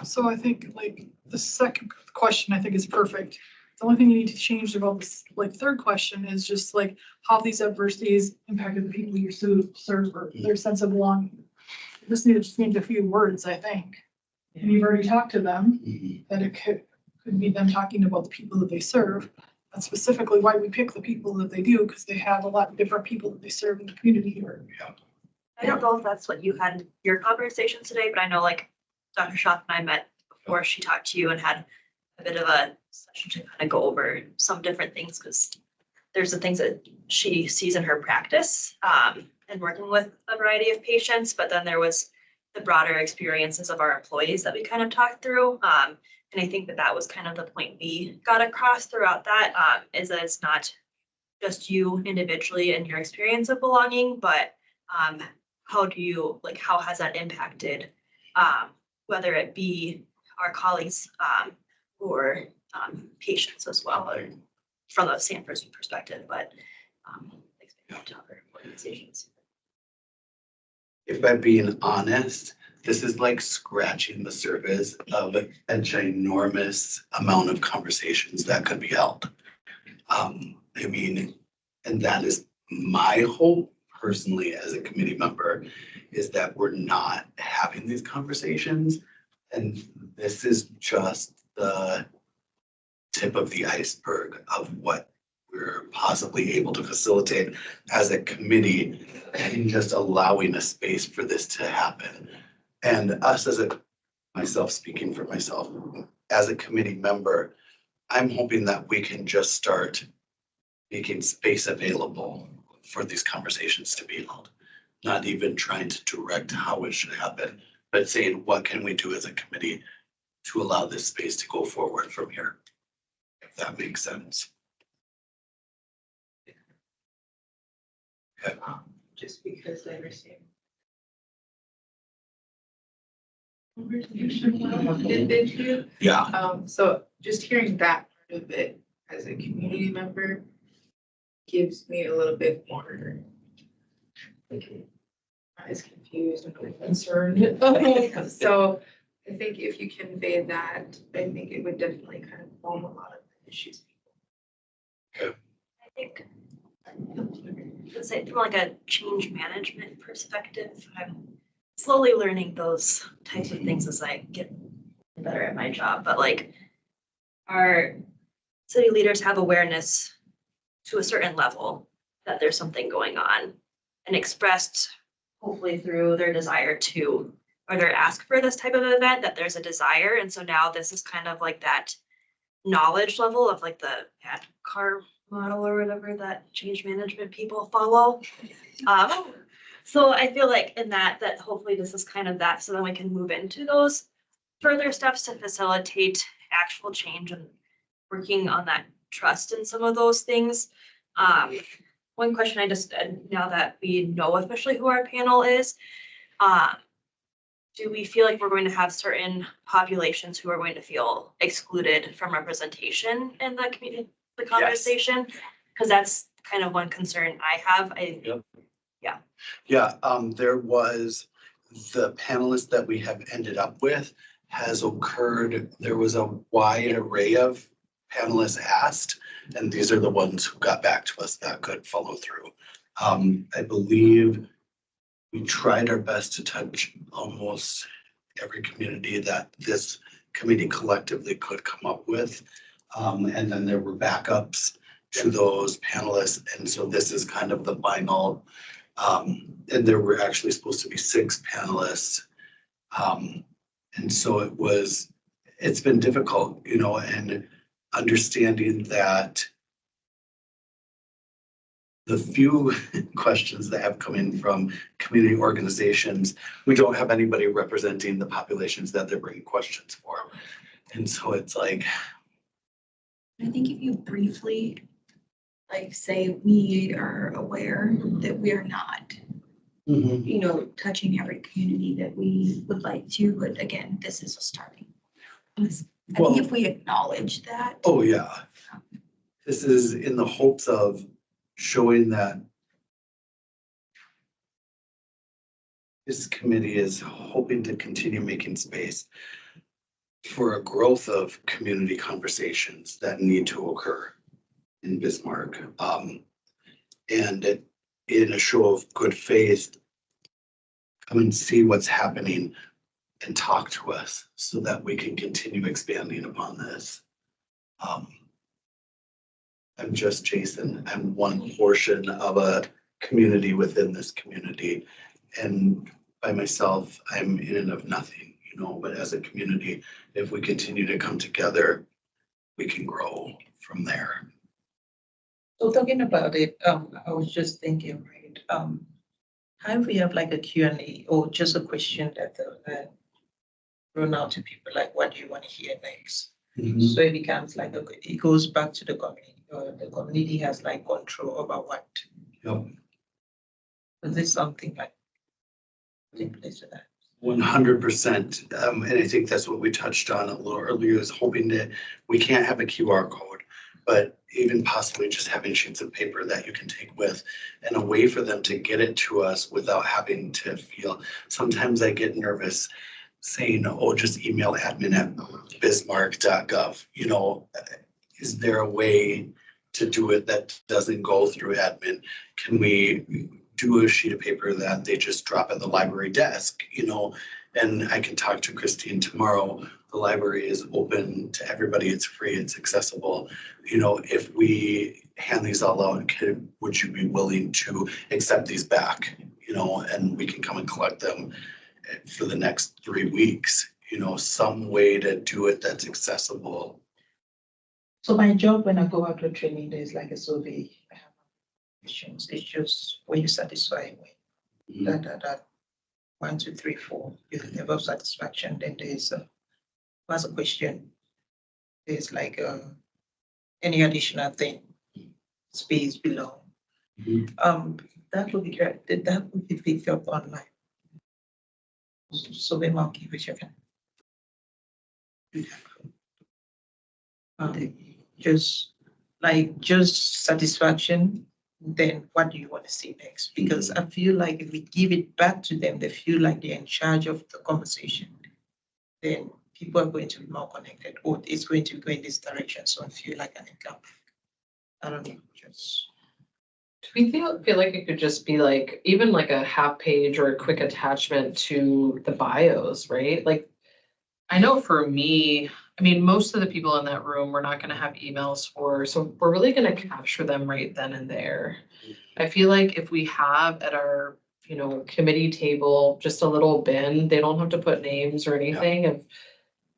So I think like the second question, I think is perfect. The only thing you need to change about this, like third question is just like how these adversities impacted the people you serve or their sense of belonging. You just need to change a few words, I think. And you've already talked to them, that it could be them talking about the people that they serve. That's specifically why we pick the people that they do, because they have a lot of different people that they serve in the community or. I don't know if that's what you had in your conversation today, but I know like Dr. Schaff and I met before she talked to you and had a bit of a session to kind of go over some different things, because there's the things that she sees in her practice and working with a variety of patients, but then there was the broader experiences of our employees that we kind of talked through. And I think that that was kind of the point we got across throughout that, is that it's not just you individually and your experience of belonging, but how do you, like, how has that impacted whether it be our colleagues or patients as well, or from a Sanford perspective, but to other organizations. If I'm being honest, this is like scratching the surface of a ginormous amount of conversations that could be held. I mean, and that is my hope personally as a committee member, is that we're not having these conversations. And this is just the tip of the iceberg of what we're possibly able to facilitate as a committee and just allowing a space for this to happen. And us myself speaking for myself, as a committee member, I'm hoping that we can just start making space available for these conversations to be held. Not even trying to direct how it should happen, but saying, what can we do as a committee to allow this space to go forward from here? If that makes sense. Okay. Just because they receive. Did you? Yeah. So just hearing that part of it, as a community member gives me a little bit more like not as confused and concerned. So I think if you convey that, I think it would definitely kind of calm a lot of the issues. I think, let's say from like a change management perspective, I'm slowly learning those types of things as I get better at my job, but like our city leaders have awareness to a certain level that there's something going on and expressed hopefully through their desire to, or their ask for this type of event, that there's a desire. And so now this is kind of like that knowledge level of like the car model or whatever that change management people follow. So I feel like in that hopefully this is kind of that, so then we can move into those further steps to facilitate actual change and working on that trust in some of those things. One question I just, now that we know officially who our panel is, do we feel like we're going to have certain populations who are going to feel excluded from representation in the community, the conversation? Because that's kind of one concern I have. There was the panelists that we have ended up with has occurred. There was a wide array of panelists asked, and these are the ones who got back to us that could follow through. I believe we tried our best to touch almost every community that this committee collectively could come up with. And then there were backups to those panelists. And so this is kind of the final, and there were actually supposed to be 6 panelists. And so it's been difficult, and understanding that the few questions that have come in from community organizations, we don't have anybody representing the populations that they're bringing questions for. And so it's like, I think if you briefly, like, say, we are aware that we are not, touching every community that we would like to, but again, this is a starting. I think if we acknowledge that. oh yeah. This is in the hopes of showing that this committee is hoping to continue making space for a growth of community conversations that need to occur in Bismarck. And in a show of good faith, come and see what's happening and talk to us so that we can continue expanding upon this. I'm just Jason. I'm one portion of a community within this community. And by myself, I'm in and of nothing, but as a community, if we continue to come together, we can grow from there. So talking about it, I was just thinking, right, how if we have like a Q&A or just a question that run out to people, like, what do you want to hear next? So it becomes like, it goes back to the community, or the community has like control over what. Yep. Is this something like in place to that? 100%. And I think that's what we touched on a little earlier, is hoping that we can't have a QR code, but even possibly just having sheets of paper that you can take with, and a way for them to get it to us without having to feel. Sometimes I get nervous saying, oh, just email admin@bismarck.gov. Is there a way to do it that doesn't go through admin? Can we do a sheet of paper that they just drop at the library desk, and I can talk to Christine tomorrow. The library is open to everybody. It's free, it's accessible. If we hand these all out, would you be willing to accept these back? And we can come and collect them for the next 3 weeks, some way to do it that's accessible. So my job when I go out to training, there's like a survey. I have questions. It's just when you satisfy me. That 1, 2, 3, 4, your level of satisfaction. Then there's a question. There's like any additional thing, space below. That would be great. That would be picked up online. So we monkey, which you can do that. Just like just satisfaction, then what do you want to see next? Because I feel like if we give it back to them, they feel like they're in charge of the conversation. Then people are going to be more connected, or it's going to go in this direction. So I feel like an income. I don't know, just. Do we feel like it could just be like, even like a half page or a quick attachment to the bios, right? Like, I know for me, I mean, most of the people in that room, we're not gonna have emails for, so we're really gonna capture them right then and there. I feel like if we have at our, committee table, just a little bin, they don't have to put names or anything. If,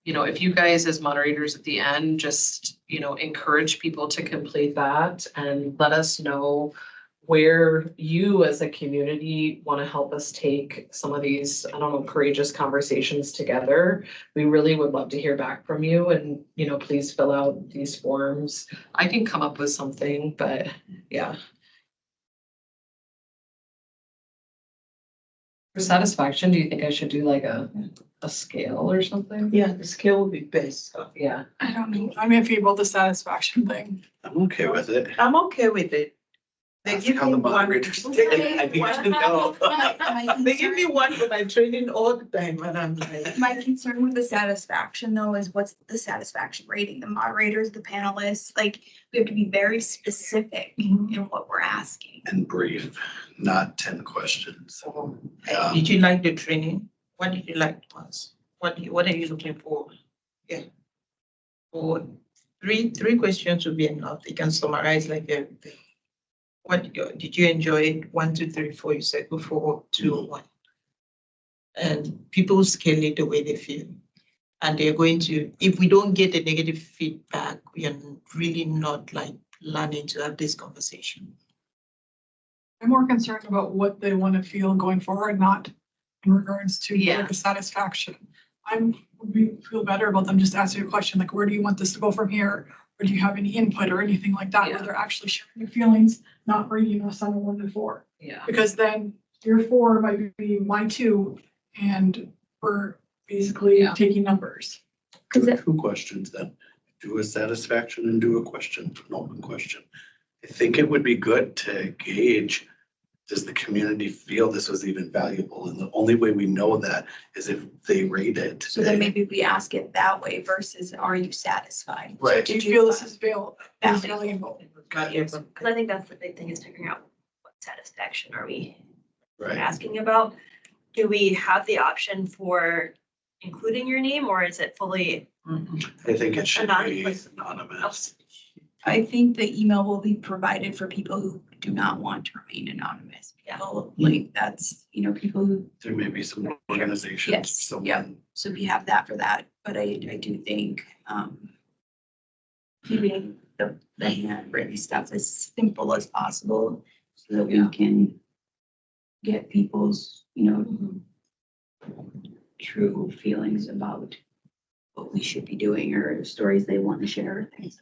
if you guys as moderators at the end, just, encourage people to complete that and let us know where you as a community want to help us take some of these, I don't know, courageous conversations together. We really would love to hear back from you and, please fill out these forms. I can come up with something, but yeah. For satisfaction, do you think I should do like a scale or something? Yeah, the scale will be best. So Yeah. I don't know. I'm iffy about the satisfaction thing. I'm okay with it. I'm okay with it. They Ask give how me the one. moderators did it. I need to know. They give me one for my training all the time, and I'm like, My concern with the satisfaction though is what's the satisfaction rating? The moderators, the panelists, like we have to be very specific in what we're asking. And brief, not 10 questions. Yeah. did you like the training? What did you like to ask? What are you looking for? Yeah. For three questions would be enough. They can summarize like everything. Did you enjoy it? 1, 2, 3, 4. You said go 4, 2, 1. And people scale it the way they feel. And they're going to, if we don't get a negative feedback, we are really not like learning to have this conversation. I'm more concerned about what they want to feel going forward, not in regards to like, the satisfaction. We feel better about them just asking a question like, where do you want this to go from here? Or do you have any input or anything like that, where they're actually sharing their feelings, not rating us on a 1 to 4? Yeah. Because then your 4 might be my 2, and we're basically taking numbers. Do 2 questions then. Do a satisfaction and do a question, an open question. I think it would be good to gauge, does the community feel this was even valuable? And the only way we know that is if they rate it. So then maybe we ask it that way versus are you satisfied? Right. Do you feel this is valuable? Because I think that's the big thing is figuring out what satisfaction are we Right. asking about? Do we have the option for including your name or is it fully? I think it should be Anonymous. anonymous. I think the email will be provided for people who do not want to remain anonymous. Like that's, people who, There may be some organizations, Yes, yeah. someone. so we have that for that, but I do think, keeping the handwritten stuff as simple as possible so that we can get people's, true feelings about what we should be doing or the stories they want to share, things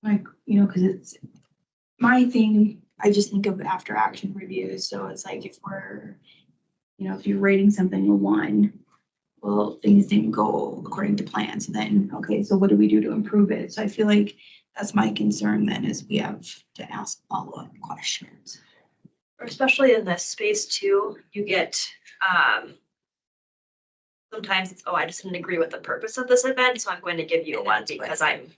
like that. Like, because it's my thing, I just think of after action reviews. So it's like if we're, if you're rating something a 1, well, things didn't go according to plan. So then, okay, so what do we do to improve it? So I feel like that's my concern then is we have to ask follow-up questions. Or especially in this space too, you get, sometimes it's, I just didn't agree with the purpose of this event, so I'm going to give you a 1 because I'm,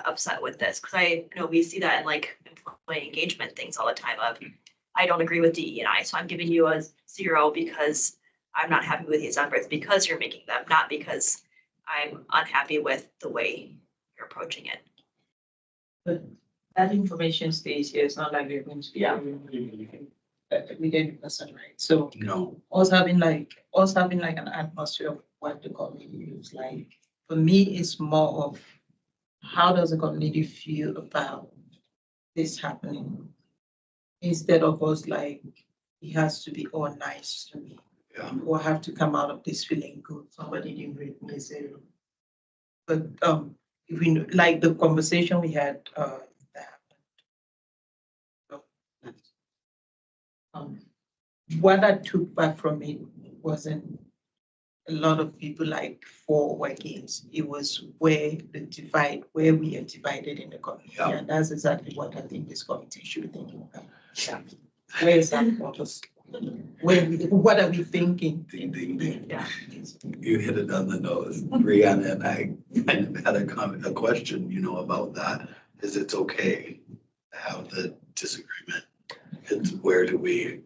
upset with this. Cause I know we see that in like employee engagement things all the time of, I don't agree with DE&I, so I'm giving you a 0 because I'm not happy with these efforts because you're making them, not because I'm unhappy with the way you're approaching it. But that information stays here. It's not like we're going to be. We didn't person, right? So No. us having like an atmosphere of what the community is like. For me, it's more of how does the community feel about this happening? Instead of us like, it has to be all nice to me. Yeah. Or have to come out of this feeling good. Somebody didn't rate me 0. But if we like the conversation we had that happened. What I took back from it wasn't a lot of people like for or against. It was where we are divided in the community. Yeah. And that's exactly what I think this committee should think about. Yeah. Where is that focus? What are we thinking? Ding, ding, ding. Yeah. You hit it on the nose. Brianna and I kind of had a question, about that. Is it's okay to have the disagreement? It's where do we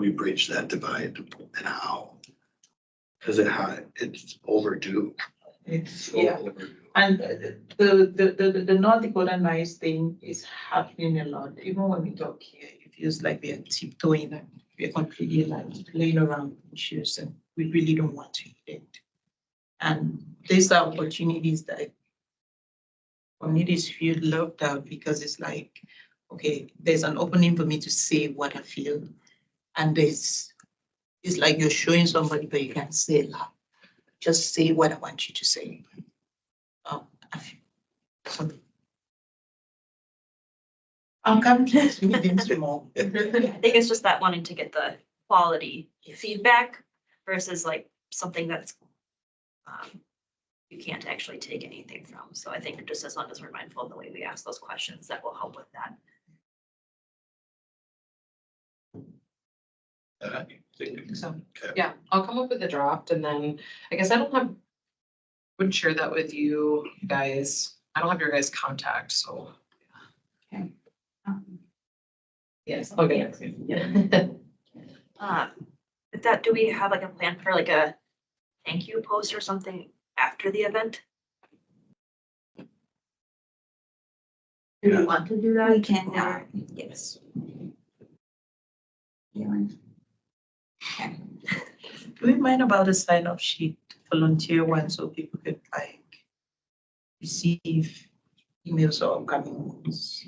bridge that divide and how? Because it's overdue. It's, So yeah. overdue. And the North Dakota nice thing is happening a lot. Even when we talk here, it feels like we are tiptoeing and we're completely like laying around issues and we really don't want to eat it. And these are opportunities that communities feel left out because it's like, okay, there's an opening for me to say what I feel. And it's like you're showing somebody, but you can't say it loud. Just say what I want you to say. I feel something. I'm coming to this meeting tomorrow. I think it's just that wanting to get the quality feedback versus like something that's you can't actually take anything from. So I think just as long as we're mindful of the way we ask those questions, that will help with that. I think So, Yeah, I'll come up with a draft and then I guess wouldn't share that with you guys. I don't have your guys' contact, so. Yes, okay. With that, do we have like a plan for like a thank you post or something after the event? Do Yeah. you want to do that? We can, Or- Yes. Okay. do we mind about the sign up sheet, volunteer one, so people could like receive emails or upcoming ones?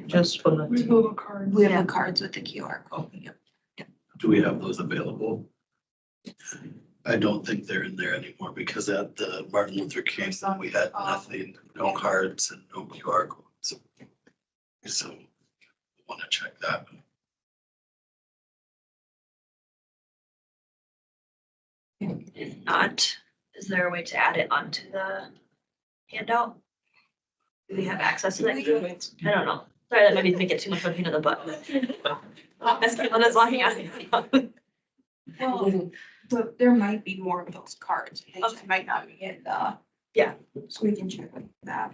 Just We volunteer. have little cards. We have the cards with the QR code. Yep. Do we have those available? I don't think they're in there anymore because at the Martin Luther King, we had nothing, no cards and no QR codes. So I want to check that. If not, is there a way to add it onto the handout? Do we have access to that? I don't know. Sorry, that maybe make it too much of a pain in the butt. As Caitlin is walking out. Well, but there might be more of those cards. They just might not be in the. Yeah. So we can check with that.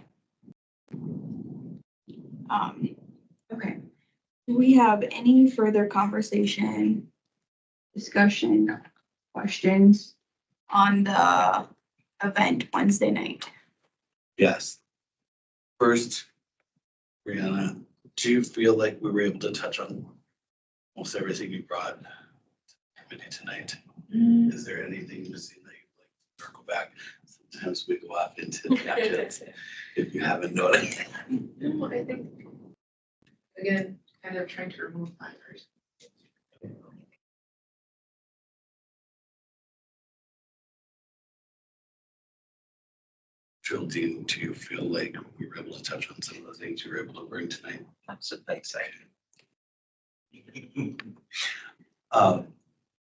Okay. Do we have any further conversation, discussion, questions on the event Wednesday night? Yes. First, Brianna, do you feel like we were able to touch on almost everything you brought to the committee tonight? Is there anything missing that you'd like to circle back? Sometimes we go off into tangents if you haven't noticed. No, I think, again, kind of trying to remove fibers. Geraldine, do you feel like we were able to touch on some of the things you were able to bring tonight? I'm super excited.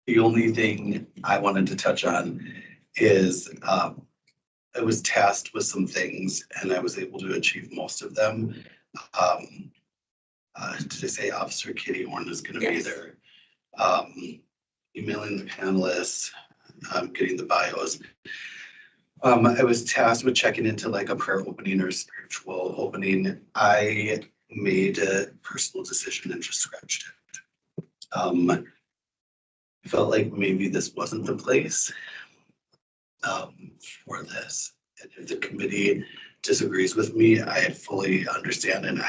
The only thing I wanted to touch on is, I was tasked with some things and I was able to achieve most of them. Did I say Officer Katie Horn is gonna be Yes. there? Emailing the panelists, getting the bios. I was tasked with checking into like a prayer opening or spiritual opening. I made a personal decision and just scratched it. I felt like maybe this wasn't the place for this. And if the committee disagrees with me, I fully understand and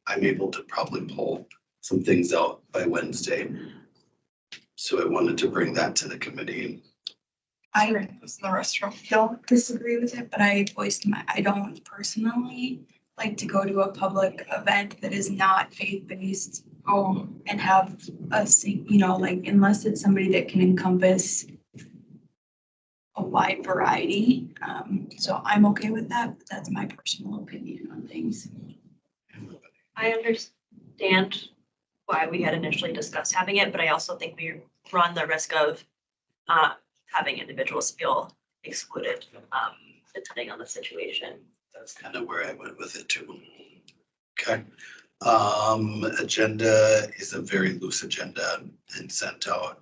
I'm able to probably pull some things out by Wednesday. So I wanted to bring that to the committee. I It's in the restroom. don't disagree with it, but I I don't personally like to go to a public event that is not faith-based. Oh, And have like, unless it's somebody that can encompass a wide variety. So I'm okay with that, but that's my personal opinion on things. I understand why we had initially discussed having it, but I also think we run the risk of having individuals feel excluded, depending on the situation. That's kind of where I went with it too. Okay. Agenda is a very loose agenda and sent out.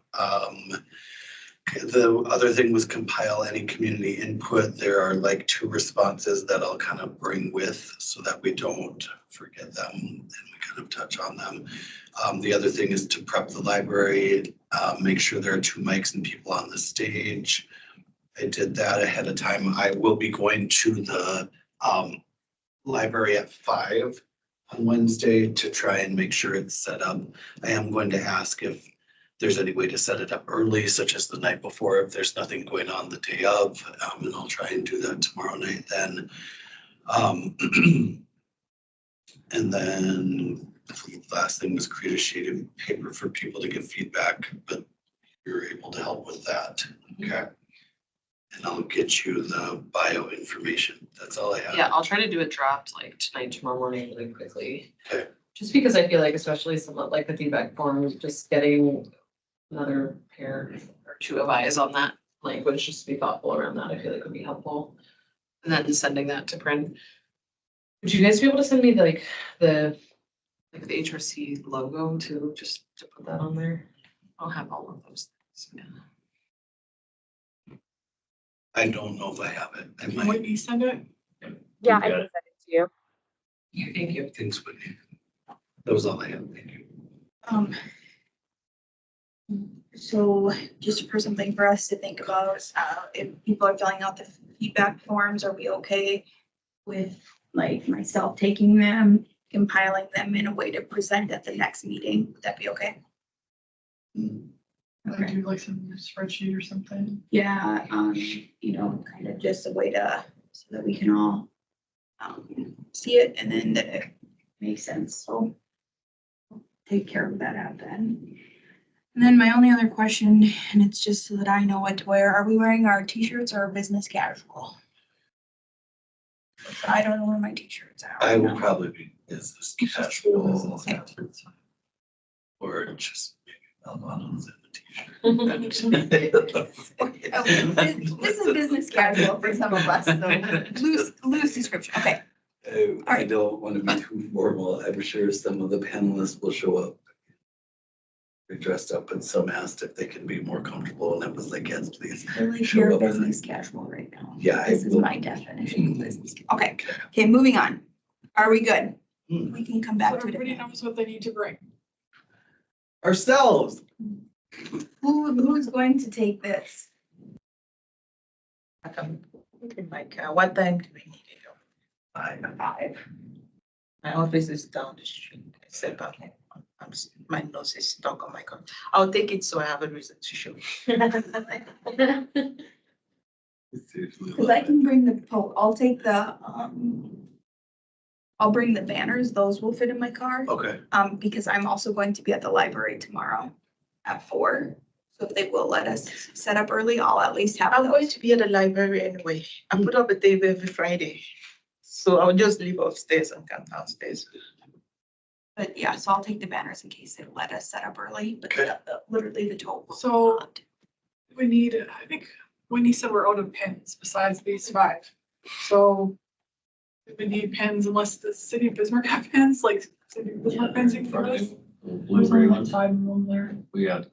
The other thing was compile any community input. There are like 2 responses that I'll kind of bring with so that we don't forget them and we kind of touch on them. The other thing is to prep the library, make sure there are 2 mics and people on the stage. I did that ahead of time. I will be going to the library at 5 on Wednesday to try and make sure it's set up. I am going to ask if there's any way to set it up early, such as the night before, if there's nothing going on the day of, and I'll try and do that tomorrow night then. And then the last thing was create a sheet of paper for people to give feedback, but you're able to help with that, okay? And I'll get you the bio information. That's all I have. Yeah, I'll try to do it dropped like tonight, tomorrow morning, really quickly. Okay. Just because I feel like especially some of like the feedback forms, just getting another pair or 2 of eyes on that language, just to be thoughtful around that, I feel like would be helpful. And then sending that to print. Would you guys be able to send me like the HRC logo too, just to put that on there? I'll have all of those things, yeah. I don't know if I have it. I might. Whitney send it? Yeah, I can send it to you. Thank you. Thanks, Whitney. That was all I had. Thank you. So just for something for us to think about, if people are filling out the feedback forms, are we okay with like myself taking them, compiling them in a way to present at the next meeting? Would that be okay? Like do like some spreadsheet or something? Yeah, kind of just a way to, so that we can all see it and then that it makes sense. So take care of that out then. And then my only other question, and it's just so that I know what to wear, are we wearing our t-shirts or business casual? I don't know where my t-shirts are. I will probably be business casual Okay. or just maybe Melvano's in This is business casual for some of us, so loose description, okay. I don't want to be too formal. I'm sure some of the panelists will show up. They're dressed up and some asked if they can be more comfortable and I was like, yes, please. I like Show your up as business casual right now. Yeah, I This is will. my definition of business. Okay, moving on. Are we good? We can come So back to everybody it. knows what they need to bring. Ourselves. Who's going to take this? I can put in my car. What time do we need it? 5. My office is down the street. Except my nose is stuck on my car. I'll take it so I have a reason to show. Cause I can bring I'll take the, I'll bring the banners. Those will fit in my car. Okay. Because I'm also going to be at the library tomorrow at 4. So if they will let us set up early, I'll at least have I'm going those. to be at the library anyway. I put up a table every Friday. So I'll just leave upstairs and come downstairs. But yeah, so I'll take the banners in case they let us set up early, but Okay. literally the tote. will So- not. We need, I think Wendy said we're out of pens besides these 5. So we need pens unless the city of Bismarck have pens, like city of Bismarck pens you can give us. There's only like 5 of them there. We got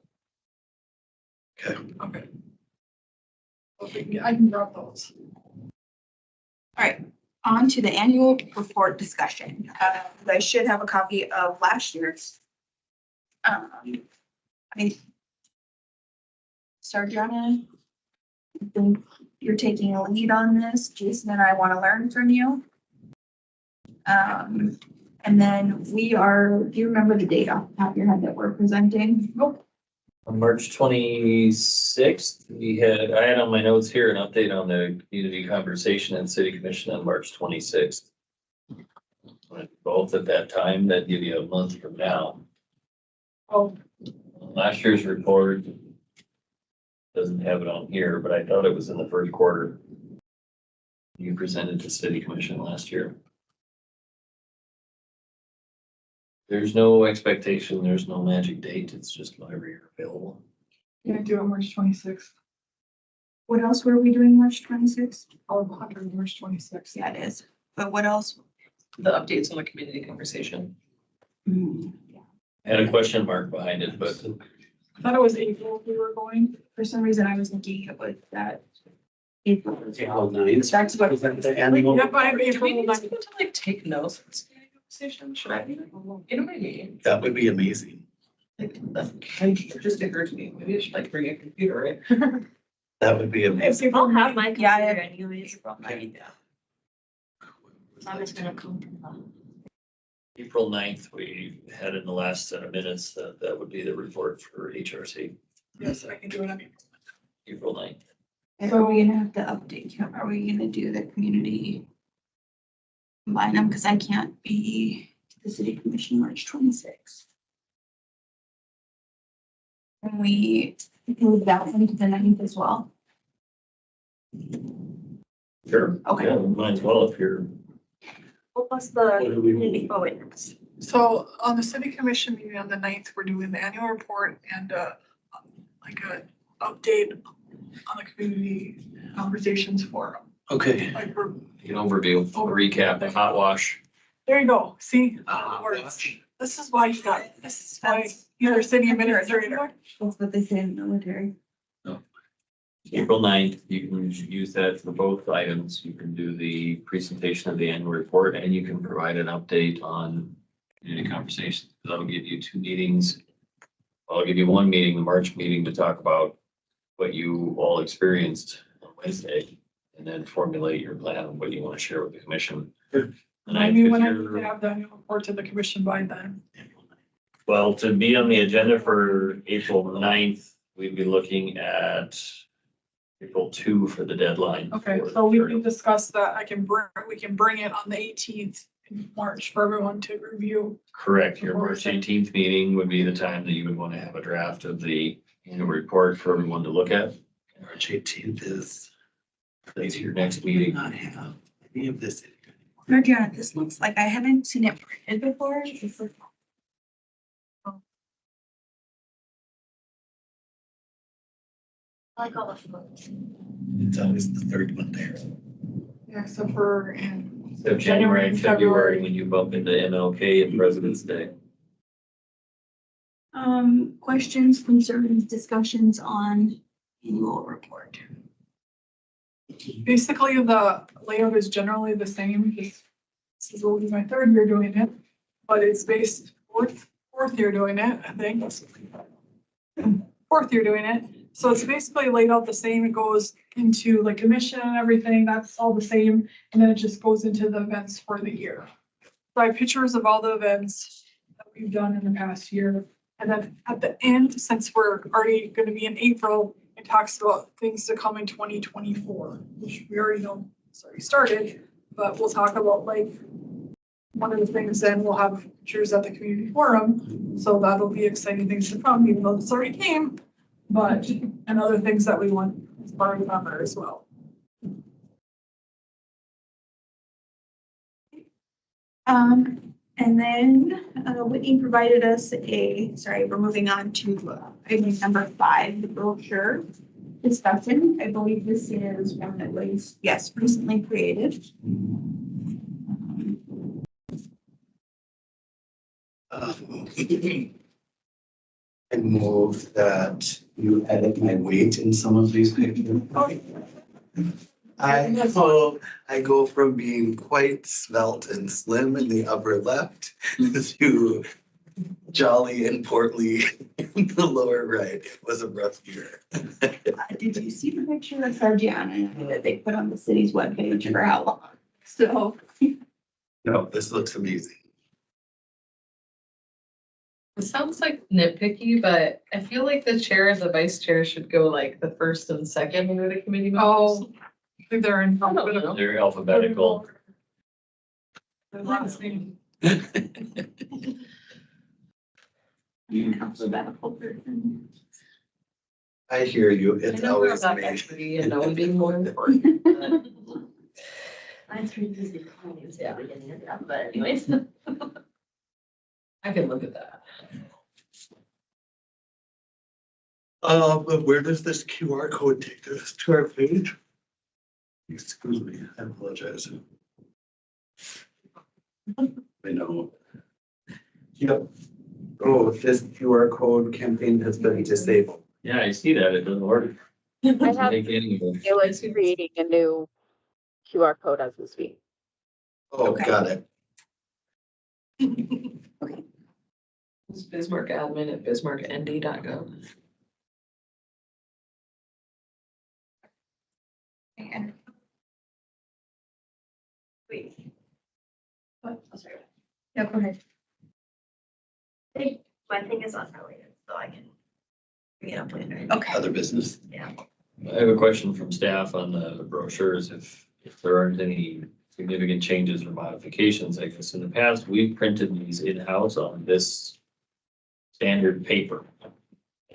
Okay. Okay. So if we can I can grab those. All right, on to the annual report discussion. You guys should have a copy of last year's. Sarjana, I think you're taking a lead on this. Jason and I want to learn from you. And then do you remember the date off the top of your head that we're presenting? Nope. on March 26th, I had on my notes here an update on the community conversation and city commission on March 26th. Both at that time, that'd give you a month from now. Oh, Last year's report doesn't have it on here, but I thought it was in the first quarter. You presented to city commission last year. There's no expectation, there's no magic date, it's just whenever you're available. can I do it March 26th? What else were we doing March 26th? Or 100, March 26th. Yeah, it is. But what else? The updates on the community conversation. Had a question mark behind it, but I thought it was April we were going. For some reason, I was thinking it was that. April as well. April 9th. That's what. Is that the annual? Yep, I have Do we April need 9th. someone to like take notes of this community conversation? Should I be? You know, maybe. That would be amazing. Like, it just occurred to me, maybe I should like bring a computer, right? That would be amazing. I'll have my Yeah, I computer have- anyways. I'm just gonna come to the. April 9th, we had in the last set of minutes that that would be the report for HRC, Yes, I can do it. April 9th. Are we gonna have to update him? Are we gonna do the community? Combine them, because I can't be to the city commission March 26th. Can we move that one to the 9th as well? Sure. Okay. Yeah, might as well if you're, What was the What do we community, need? oh wait, So on the city commission meeting on the 9th, we're doing the annual report and like a update on the community conversations forum. Okay. Like we're, an overview, a recap, a hot wash. there you go. See? Words. Words. This is why you got, this is why you're city administrator. That's what they say in the military. April 9th, you can use that for both items. You can do the presentation of the annual report and you can provide an update on community conversations. That'll give you two meetings. I'll give you one meeting, the March meeting, to talk about what you all experienced on Wednesday. And then formulate your plan of what you want to share with the commission. And I mean, when I need you're- to have the annual report to the commission by then. Well, to be on the agenda for April 9th, we'd be looking at April 2 for the deadline. Okay, for so we journal. can discuss that. We can bring it on the 18th in March for everyone to review. Correct. Your March 18th meeting would be the time that you would want to have a draft of the annual report for everyone to look at. March 18th is. That's your next meeting. Not have any of this. Georgiana, this looks like I haven't seen it printed before. It's like- I like all the photos. It's always the third one there. Yeah, except for in So January and February, when you bump into MLK and President's Day. Questions, concerns, discussions on annual report. basically the layout is generally the same. This is only my third year doing it, but it's based fourth year doing it, I think. Fourth year doing it. So it's basically laid out the same. It goes into like commission and everything. That's all the same. And then it just goes into the events for the year. So I have pictures of all the events that we've done in the past year. And then at the end, since we're already going to be in April, it talks about things to come in 2024, which we already know it's already started, but we'll talk about like one of the things then we'll have pictures at the community forum. So that'll be exciting things to come, even though this already came, but, and other things that we want as part of the number as well. And then Whitney provided us we're moving on to item number 5, the brochure discussion. I believe this is one that was, yes, recently created. I move that you edit my weight in some of these pictures. I go from being quite svelte and slim in the upper left to jolly and portly in the lower right. It was a rough year. Did you see the picture of Sardiana that they put on the city's webpage for how long? So No, this looks amazing. It sounds like nitpicky, but I feel like the chair and the vice chair should go like the first and second under the committee members. Oh, I think they're in. I don't know. They're alphabetical. The last name. alphabetical person. I hear you. I It's know we're always about me. equity and no one being more important. but- Mine's pretty easy. Yeah, beginning of that, but anyways. I can look at that. Where does this QR code take us to our page? Excuse me, I apologize. I know. Yep. Oh, this QR code campaign has been disabled. Yeah, I see that. It doesn't work. I have Make any of it. Felix creating a new QR code as we speak. Oh, Okay. got it. It's Bismarck admin at bismarcknd.gov. And- Wait. What? Oh, sorry. No, go ahead. My thing is unrelated, so I can bring it up later. Okay. Other business. Yeah. I have a question from staff on the brochures, if there aren't any significant changes or modifications. I guess in the past, we've printed these in-house on this standard paper.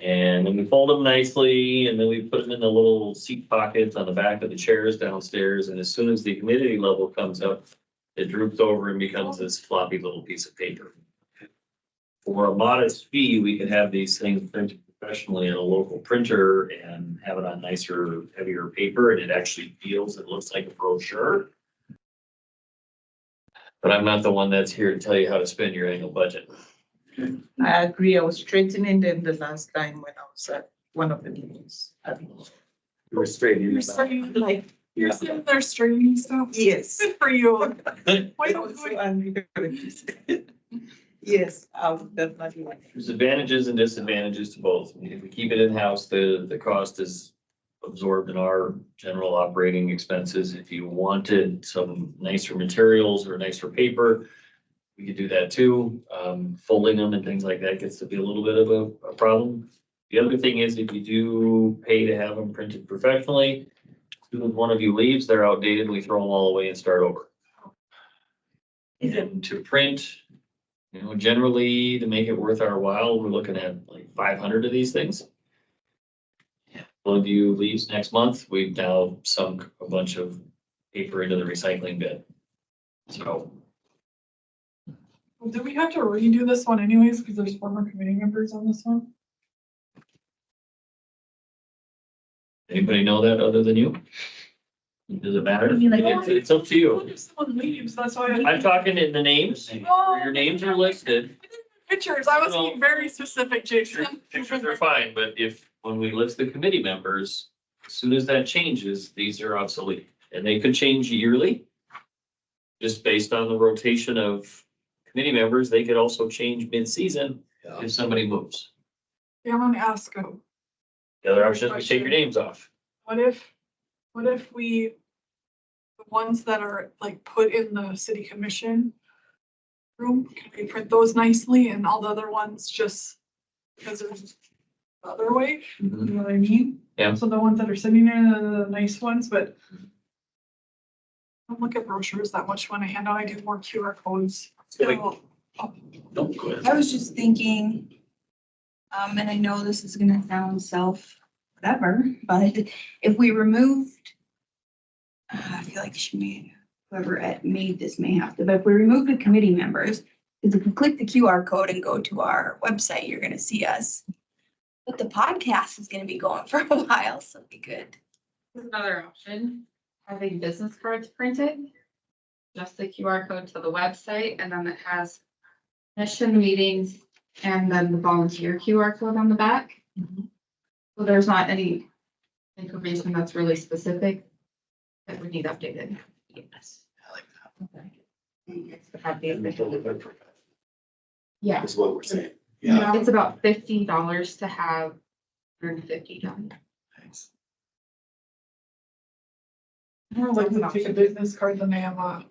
And then we fold them nicely, and then we put them in the little seat pockets on the back of the chairs downstairs, and as soon as the humidity level comes up, it droops over and becomes this floppy little piece of paper. For a modest fee, we could have these things printed professionally at a local printer and have it on nicer, heavier paper, and it actually feels, it looks like a brochure. But I'm not the one that's here to tell you how to spend your annual budget. I agree. I was straightening them the last time when I was at one of the meetings. You were straight. You're starting, like, you're sitting there straightening stuff. Yes. Good for you. Why I don't was we? so angry when you said it. Yes, I would definitely like it. There's advantages and disadvantages to both. If we keep it in-house, the cost is absorbed in our general operating expenses. If you wanted some nicer materials or nicer paper, we could do that too. Folding them and things like that gets to be a little bit of a problem. The other thing is if you do pay to have them printed professionally, as soon as one of you leaves, they're outdated, we throw them all away and start over. And to print, you know, generally to make it worth our while, we're looking at like 500 of these things. One of you leaves next month, we've now sunk a bunch of paper into the recycling bin. So Do we have to redo this one anyways, because there's former committee members on this one? anybody know that other than you? Does it matter? You mean like- It's up to you. If someone leaves, that's why. I'm talking in the names, where your names are listed. Pictures, I was being very specific, Jason. Pictures are fine, but if, when we list the committee members, as soon as that changes, these are obsolete. And they could change yearly. Just based on the rotation of committee members, they could also change mid-season Yeah. if somebody moves. Yeah, I'm gonna ask, The other option is we take your names off. what if we, the ones that are like put in the city commission room, can we print those nicely and all the other ones just because there's the other way? You know what I mean? Yeah. So the ones that are sitting there, the nice ones, but I don't look at brochures that much when I hand out. I do more QR codes. Like- So, Don't go ahead. I was just thinking, and I know this is gonna sound whatever, but if we removed, I feel like she made, whoever made this may have to, but if we remove the committee members, because if you click the QR code and go to our website, you're gonna see us. But the podcast is gonna be going for a while, so it'd be good. Here's another option, having business cards printed. Just the QR code to the website, and then it has mission meetings and then the volunteer QR code on the back. So there's not any information that's really specific that would need updated. Yes. I like that. It's to have the- Yeah, Is what we're saying. Yeah. it's about $50 to have $150 done. Thanks. I don't like to take a business card than they have a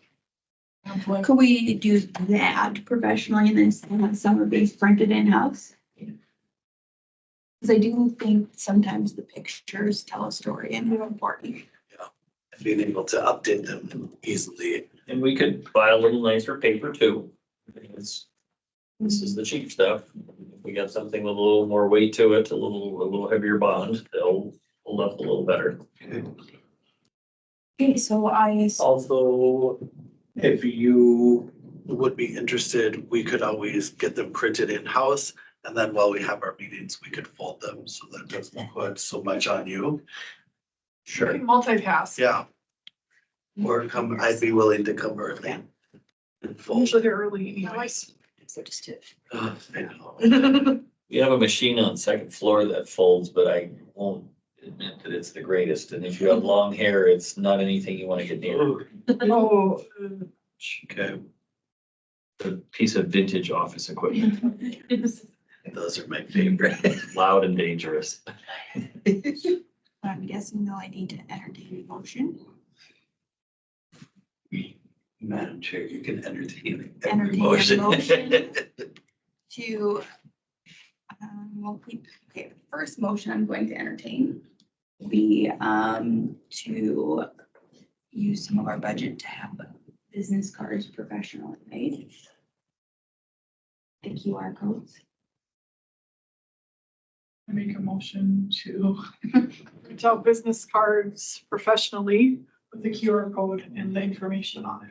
pamphlet. Could we do that professionally and then have some of these printed in-house? Because I do think sometimes the pictures tell a story and they're important. Being able to update them easily. And we could buy a little nicer paper too. Because this is the cheap stuff. If we got something with a little more weight to it, a little heavier bond, they'll hold up a little better. Okay, so Also, if you would be interested, we could always get them printed in-house And then while we have our meetings, we could fold them so that doesn't put so much on you. You Sure, can multitask. yeah. Or come, I'd be willing to come early. And I'm fold. usually there early anyways. So just do it. I know. We have a machine on second floor that folds, but I won't admit that it's the greatest. And if you have long hair, it's not anything you want to get near. Oh, Okay, A piece of vintage office equipment, those are my favorite. loud and dangerous. I'm guessing though I need to entertain a motion. Madam Chair, you can entertain every Entertain a motion. motion. To, okay, the first motion I'm going to entertain will be, to use some of our budget to have business cards professionally made. The QR codes. I make a motion to print out business cards professionally with the QR code and the information on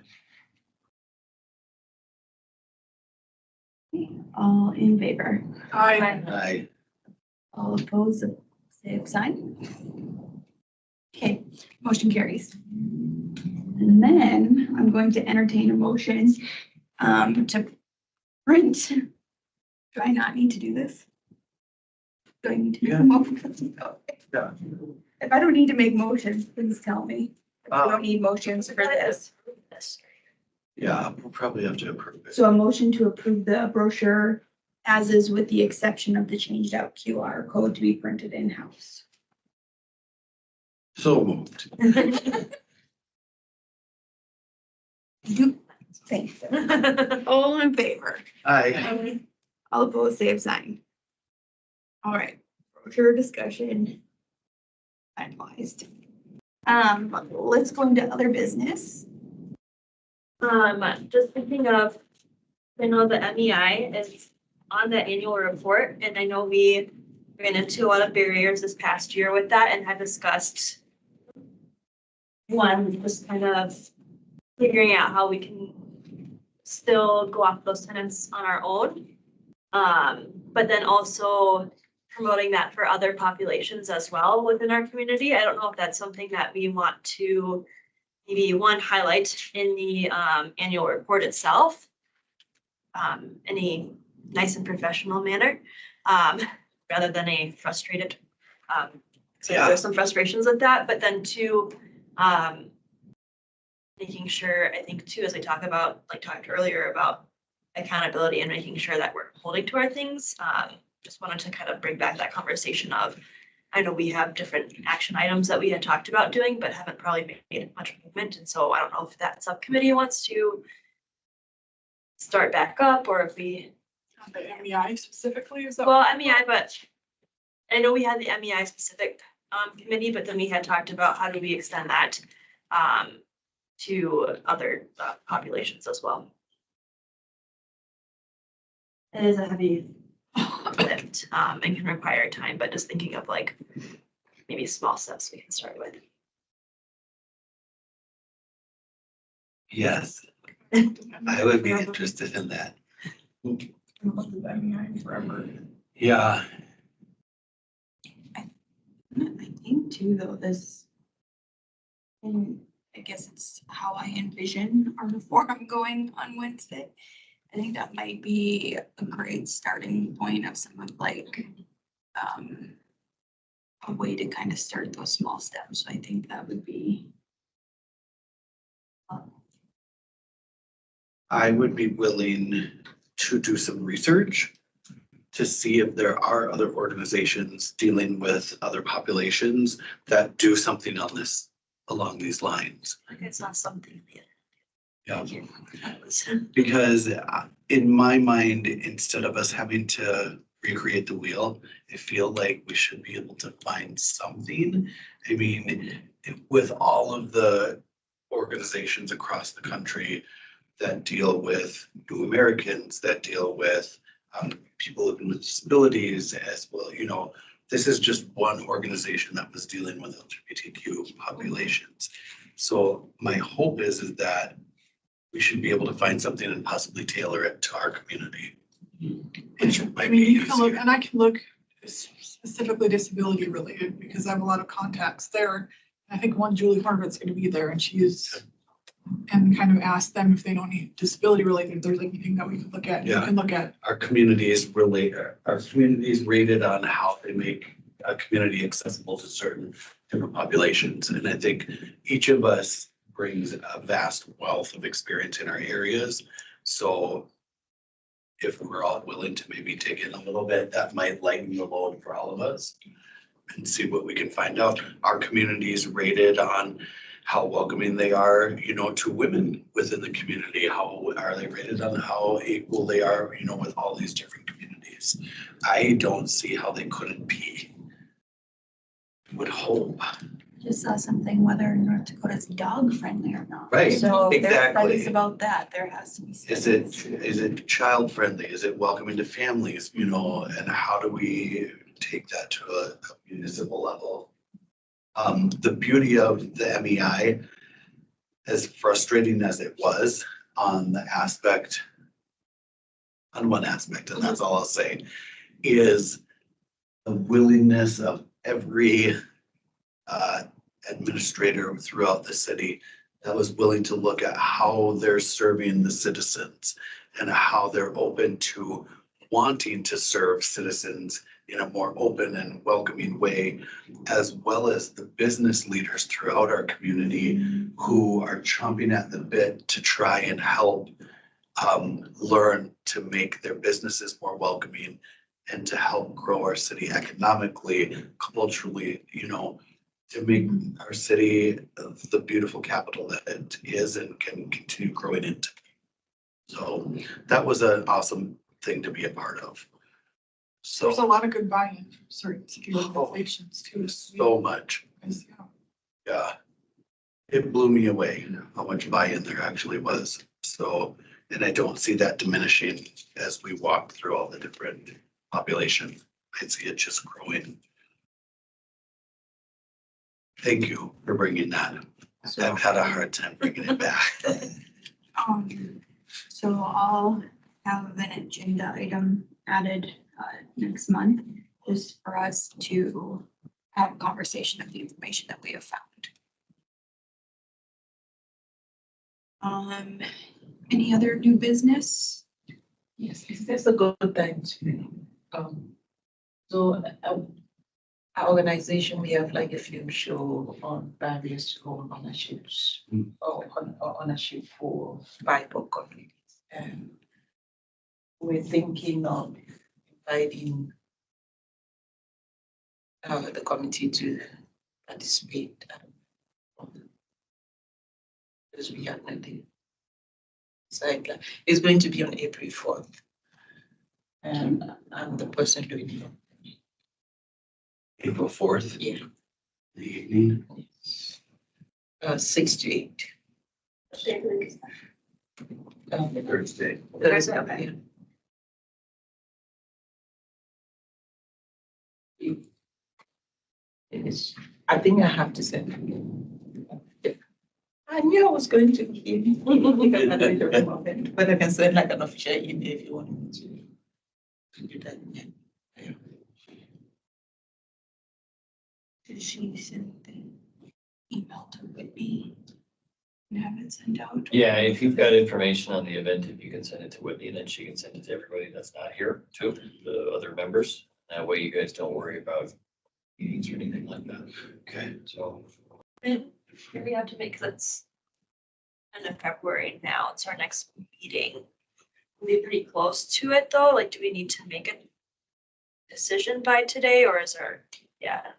it. All in favor? I, All opposed, same sign. Okay, motion carries. And then I'm going to entertain a motion to print. Do I not need to do this? Do I need to make Yeah. a motion? Okay. yeah. If I don't need to make motions, please tell me. If I Um, don't need motions for this. Yeah, we'll probably have to approve it. So a motion to approve the brochure as is with the exception of the changed out QR code to be printed in-house. So moved. Thanks. All in favor? I, All opposed, same sign. All right, brochure discussion finalized. Let's go into other business. Just thinking of, I know the MEI is on the annual report, and I know we ran into a lot of barriers this past year with that and had discussed one, just kind of figuring out how we can still go off those tenants on our own. But then also promoting that for other populations as well within our community. I don't know if that's something that we want to maybe one, highlight in the annual report itself. In a nice and professional manner, rather than a frustrated. So Yeah. there's some frustrations with that, but then two, making sure, I think too, as we talked earlier about accountability and making sure that we're holding to our things. Just wanted to kind of bring back that conversation of, I know we have different action items that we had talked about doing, but haven't probably made much movement. And so I don't know if that subcommittee wants to start back up or if we, The MEI specifically, is that? well, MEI, but I know we had the MEI specific committee, but then we had talked about how do we extend that to other populations as well. It is a heavy lift and can require time, but just thinking of like maybe small steps we can start with. yes, I would be interested in that. MEI forever. Yeah, I think too, though, this, and I guess it's how I envision our forum going on Wednesday. I think that might be a great starting point of some of like, a way to kind of start those small steps. So I think that would be. I would be willing to do some research to see if there are other organizations dealing with other populations that do something on this, along these lines. Like it's not something yet. Yeah. That was- Because in my mind, instead of us having to recreate the wheel, I feel like we should be able to find something. I mean, with all of the organizations across the country that deal with new Americans, that deal with people with disabilities as well, you know, this is just one organization that was dealing with LGBTQ populations. So my hope is that we should be able to find something and possibly tailor it to our community. Which I might mean, be you can look, easier. and I can look specifically disability related, because I have a lot of contacts there. I think one Julie Harvard's gonna be there, and and kind of ask them if they don't need disability related, if there's anything that we could look at, you Yeah. can look at. Our communities rated on how they make a community accessible to certain different populations. And I think each of us brings a vast wealth of experience in our areas. So if we're all willing to maybe dig in a little bit, that might lighten the load for all of us and see what we can find out. Our communities rated on how welcoming they are, to women within the community. How are they rated on how equal they are, with all these different communities? I don't see how they couldn't be. Would hope. Just saw something whether North Dakota's dog friendly or not. Right, So there's exactly. studies about that. There has to be. Is it child friendly? Is it welcoming to families, and how do we take that to a municipal level? The beauty of the MEI, as frustrating as it was on one aspect, and that's all I'll say, is the willingness of every administrator throughout the city that was willing to look at how they're serving the citizens and how they're open to wanting to serve citizens in a more open and welcoming way, as well as the business leaders throughout our community who are chomping at the bit to try and help learn to make their businesses more welcoming and to help grow our city economically, culturally, to make our city the beautiful capital that it is and can continue growing into. So that was an awesome thing to be a part of. There's a So, lot of good buy-in from certain city organizations too. so much, yeah. It blew me away how much buy-in there actually was. So, and I don't see that diminishing as we walk through all the different population. I see it just growing. Thank you for bringing that. I've had a hard time bringing it back. So I'll have an agenda item added next month, just for us to have a conversation of the information that we have found. Any other new business? Yes, it's just a good time to, so our organization, we have like a film show on barriers to home ownerships or ownership for BIPOC communities. And we're thinking of inviting the committee to participate. Because we have nothing. It's going to be on April 4th. And I'm the person doing it. April 4th, Yeah. the evening. 6 to 8. Thursday. Thursday, okay. It is, I think I have to send. I knew I was going to give. But I can send like an official email if you want me to do that. Yeah. Did she send the email to Whitney and have it sent out? Yeah, if you've got information on the event, if you can send it to Whitney, then she can send it to everybody that's not here, too, the other members. That way you guys don't worry about meetings or anything like that. Okay. So, We have to make, 'cause it's end of February now, it's our next meeting. We're pretty close to it though, like, do we need to make a decision by today, or is there, yeah?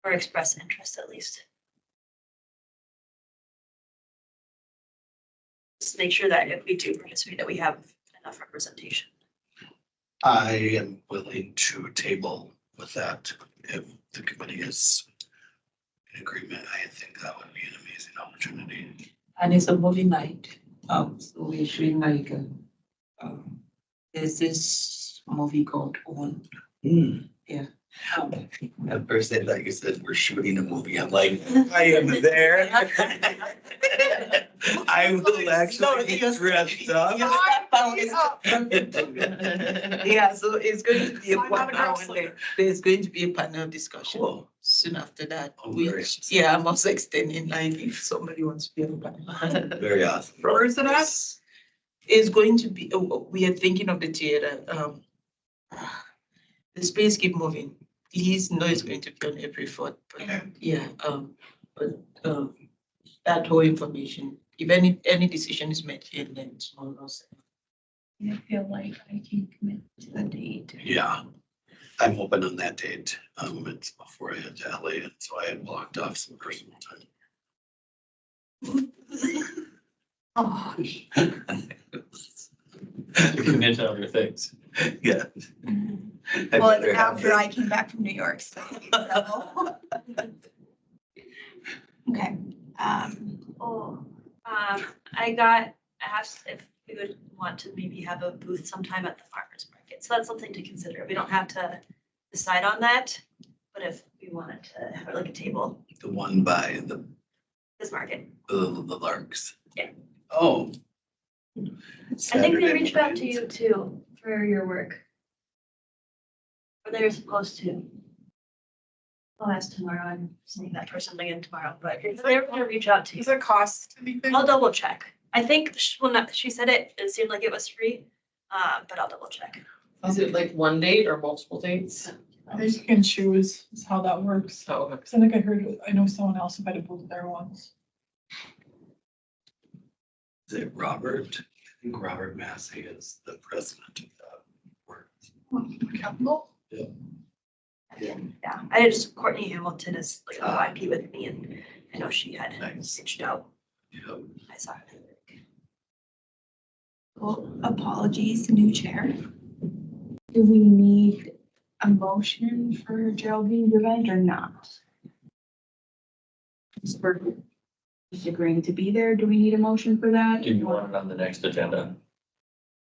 Or express interest at least. Just make sure that if we do participate, that we have enough representation. I am willing to table with that if the committee is in agreement. I think that would be an amazing opportunity. And it's a movie night. So we're showing like, there's this movie called Own. Yeah. At first, I thought you said we're shooting a movie. I'm like, I am there. I will actually get dressed up. Yeah, so it's going to be a Sign on one the hour, girls' and there's going to be a panel discussion Cool. soon after that. Oh, very Which, exciting. yeah, I'm also extending line if somebody wants to be on the panel. Very awesome. Where is it at? It's going to be, we are thinking of the theater, the space keep moving. Please know it's going to be on April 4th, but yeah, that whole information, if any decision is made here, then tomorrow. I feel like I can commit to the date. Yeah, I'm open on that date. It's before I head to LA, and so I had blocked off some personal time. Oh, Commit to other things. Yeah. well, it's after I came back from New York, so. Okay, Oh, I asked if we would want to maybe have a booth sometime at the farmer's market. So that's something to consider. We don't have to decide on that, but if we wanted to have like a table, The one by this market. the Larks. Yeah. Oh. I think Saturday they reached out to mornings. you too for your work. Or they were supposed to. I'll ask tomorrow. I'm seeing that person again tomorrow, but if they were gonna reach out to you, Does it cost anything? I'll double check. I think when she said it, it seemed like it was free, but I'll double check. Is it like one date or multiple dates? I think you can choose is how that works. Oh, okay. 'Cause I think I know someone else who had a booth there once. Is it Robert? I think Robert Massey is the president of that. work. Capital? Yeah, I just, Courtney Hamilton is like a YP with me and I know she had Nice. reached out. Yeah. I saw it. well, apologies, new chair. Do we need a motion for Geraldine's event or not? For just agreeing to be there, do we need a motion for that? Do you want it on the next agenda?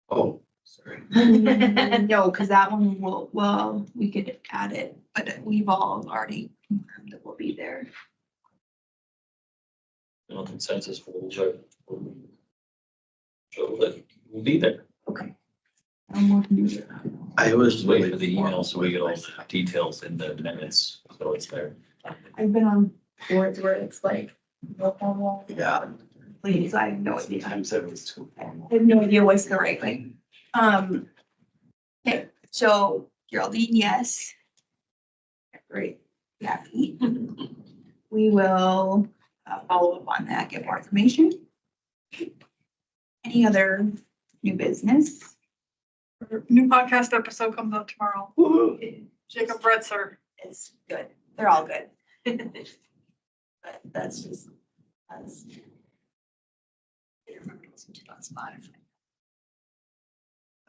Oh, sorry. No, because that one will, well, we could add it, but we've all already confirmed that we'll be there. No consensus, we'll show that we'll be there. Okay. We'll do that. I was Just wait really for the email so we get all the details in the minutes, so it's there. I've been on boards where it's like, no formal, Yeah. please, I have no idea. Sometimes it was too I formal. have no idea what's the right way. Okay, so Geraldine, yes. Great, happy. We will follow up on that, get more information. Any other new business? New podcast episode comes out tomorrow. Woo-hoo. Jacob Bretzer. It's good, they're all good. But that's just, that's. I don't remember listening to it on Spotify.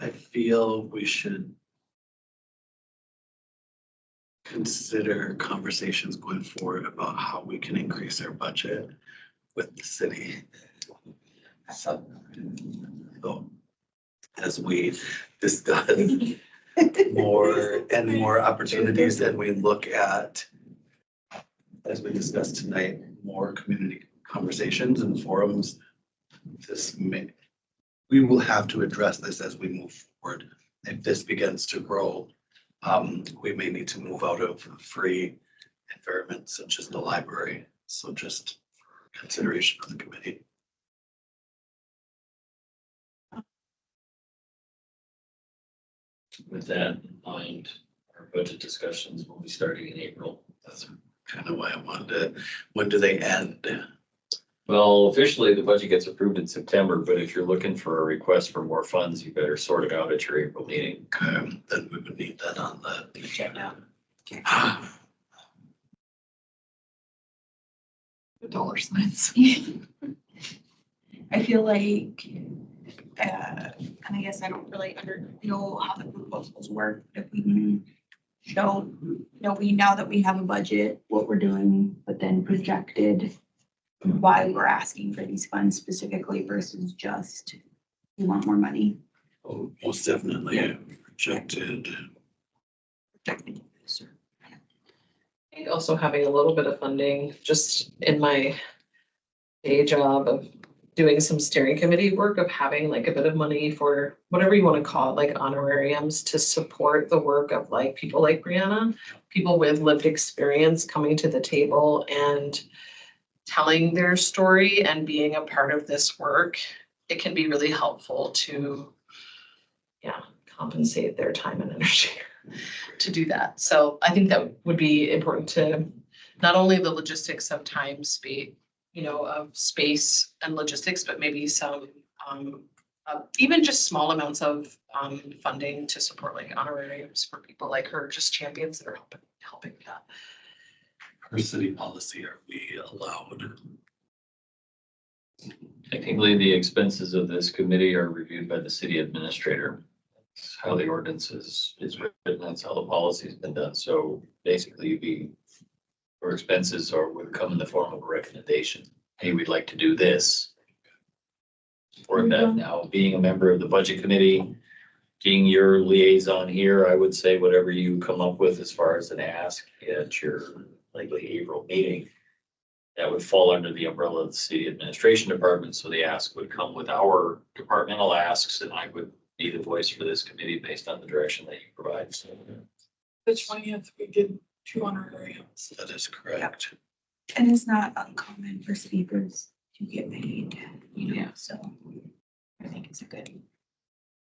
I feel we should consider conversations going forward about how we can increase our budget with the city. So as we discuss more and more opportunities and we look at, as we discussed tonight, more community conversations and forums, we will have to address this as we move forward. If this begins to grow, we may need to move out of free environments such as the library. So just consideration of the committee. With that in mind, our budget discussions will be starting in April. That's kind of why I wanted to, when do they end? Well, officially, the budget gets approved in September, but if you're looking for a request for more funds, you better sort it out at your April meeting. Okay, then we would need that on the agenda. The dollar signs. I feel like, and I guess I don't really know how the proposals work, but if we can show, now that we have a budget, what we're doing, but then projected why we're asking for these funds specifically versus just, we want more money. Oh, most definitely projected. Projected. I think also having a little bit of funding just in my day job of doing some steering committee work of having like a bit of money for whatever you want to call it, like honorariums to support the work of like people like Brianna, people with lived experience coming to the table and telling their story and being a part of this work. It can be really helpful to, yeah, compensate their time and energy to do that. So I think that would be important to not only the logistics of time, space, of space and logistics, but maybe some, even just small amounts of funding to support like honorariums for people like her, just champions that are helping that. Per city policy, are we allowed? Technically, the expenses of this committee are reviewed by the city administrator. That's how the ordinance is written, that's how the policy's been done. So basically, your expenses would come in the form of a recommendation. Hey, we'd like to do this. Or that now, being a member of the budget committee, being your liaison here, I would say whatever you come up with as far as an ask at your likely April meeting, that would fall under the umbrella of the city administration department. So the ask would come with our departmental asks, and I would be the voice for this committee based on the direction that you provide. So The 20th, we did 2 honorariums. That is correct. And it's not uncommon for speakers to get paid, so I think it's a good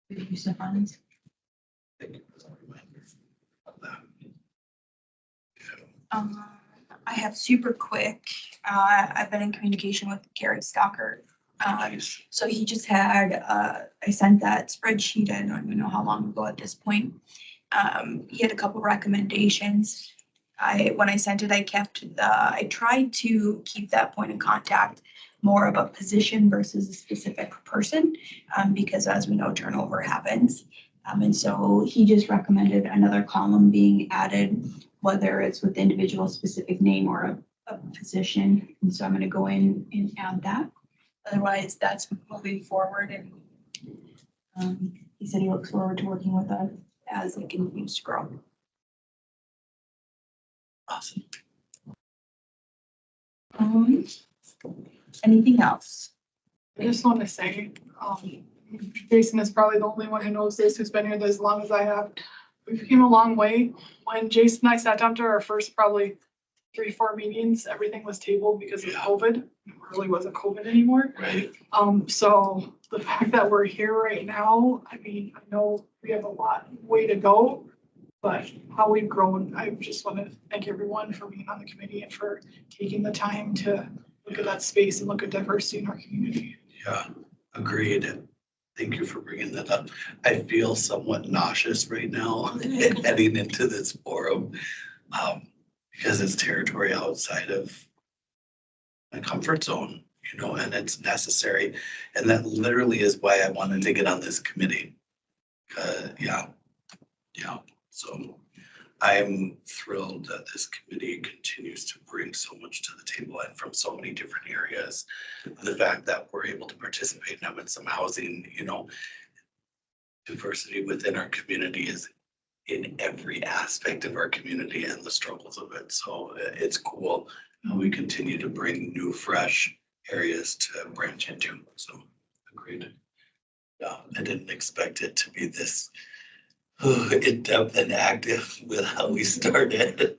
use of funds. Thank you for the reminder of that. I have super quick, I've been in communication with Gary Stocker. So he just had, I sent that spreadsheet, I don't even know how long ago at this point. He had a couple recommendations. When I sent it, I tried to keep that point of contact more of a position versus a specific person, because as we know, turnover happens. And so he just recommended another column being added, whether it's with individual specific name or a position. And so I'm gonna go in and add that. Otherwise, that's moving forward, and he said he looks forward to working with us as it continues to grow. Awesome. Anything else? I just want to say, Jason is probably the only one who knows this, who's been here as long as I have. We've came a long way. When Jason and I sat down to our first probably 3-4 meetings, everything was tabled because of COVID. It really wasn't COVID anymore. Right. So the fact that we're here right now, I mean, I know we have a way to go, but how we've grown, I just want to thank everyone for being on the committee and for taking the time to look at that space and look at diversity in our community. Yeah, agreed. Thank you for bringing that up. I feel somewhat nauseous right now heading into this forum, because it's territory outside of my comfort zone, and it's necessary. And that literally is why I wanted to get on this committee. Yeah. So I'm thrilled that this committee continues to bring so much to the table and from so many different areas. The fact that we're able to participate now in some housing, diversity within our community is in every aspect of our community and the struggles of it. So it's cool how we continue to bring new, fresh areas to branch into. So agreed. Yeah, I didn't expect it to be this in-depth and active with how we started.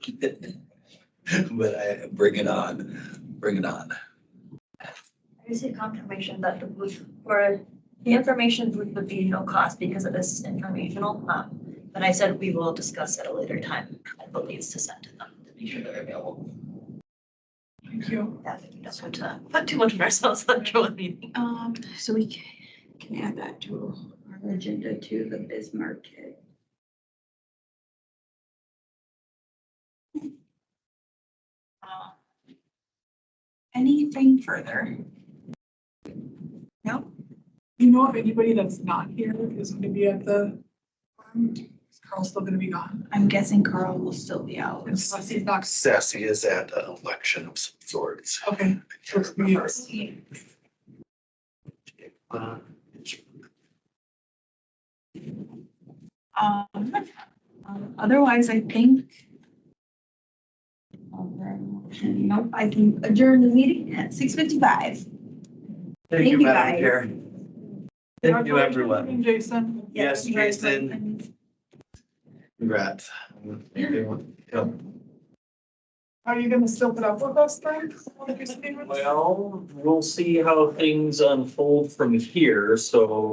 But I bring it on. I received confirmation that the booth for the information booth would be no cost because it is informational. But I said we will discuss at a later time. I believe to send to them to make sure they're available. Thank you. Yeah, I think we don't have to put too much of ourselves under one meeting. So we can add that to our agenda to the biz market. Anything further? No? You know if anybody that's not here is going to be at the, is Carl still going to be gone? I'm guessing Carl will still be out. Unless he's not. Sassy is at an election of some sorts. Okay. Yes. Otherwise, I think. Nope, I can adjourn the meeting at 6:55. Thank you, Madam guys. Chair. Thank you, Congratulations, everyone. Jason. Yes, Jason. Congratulations. Congrats. Yep. Are you gonna still put up with us then? Well, we'll see how things unfold from here, so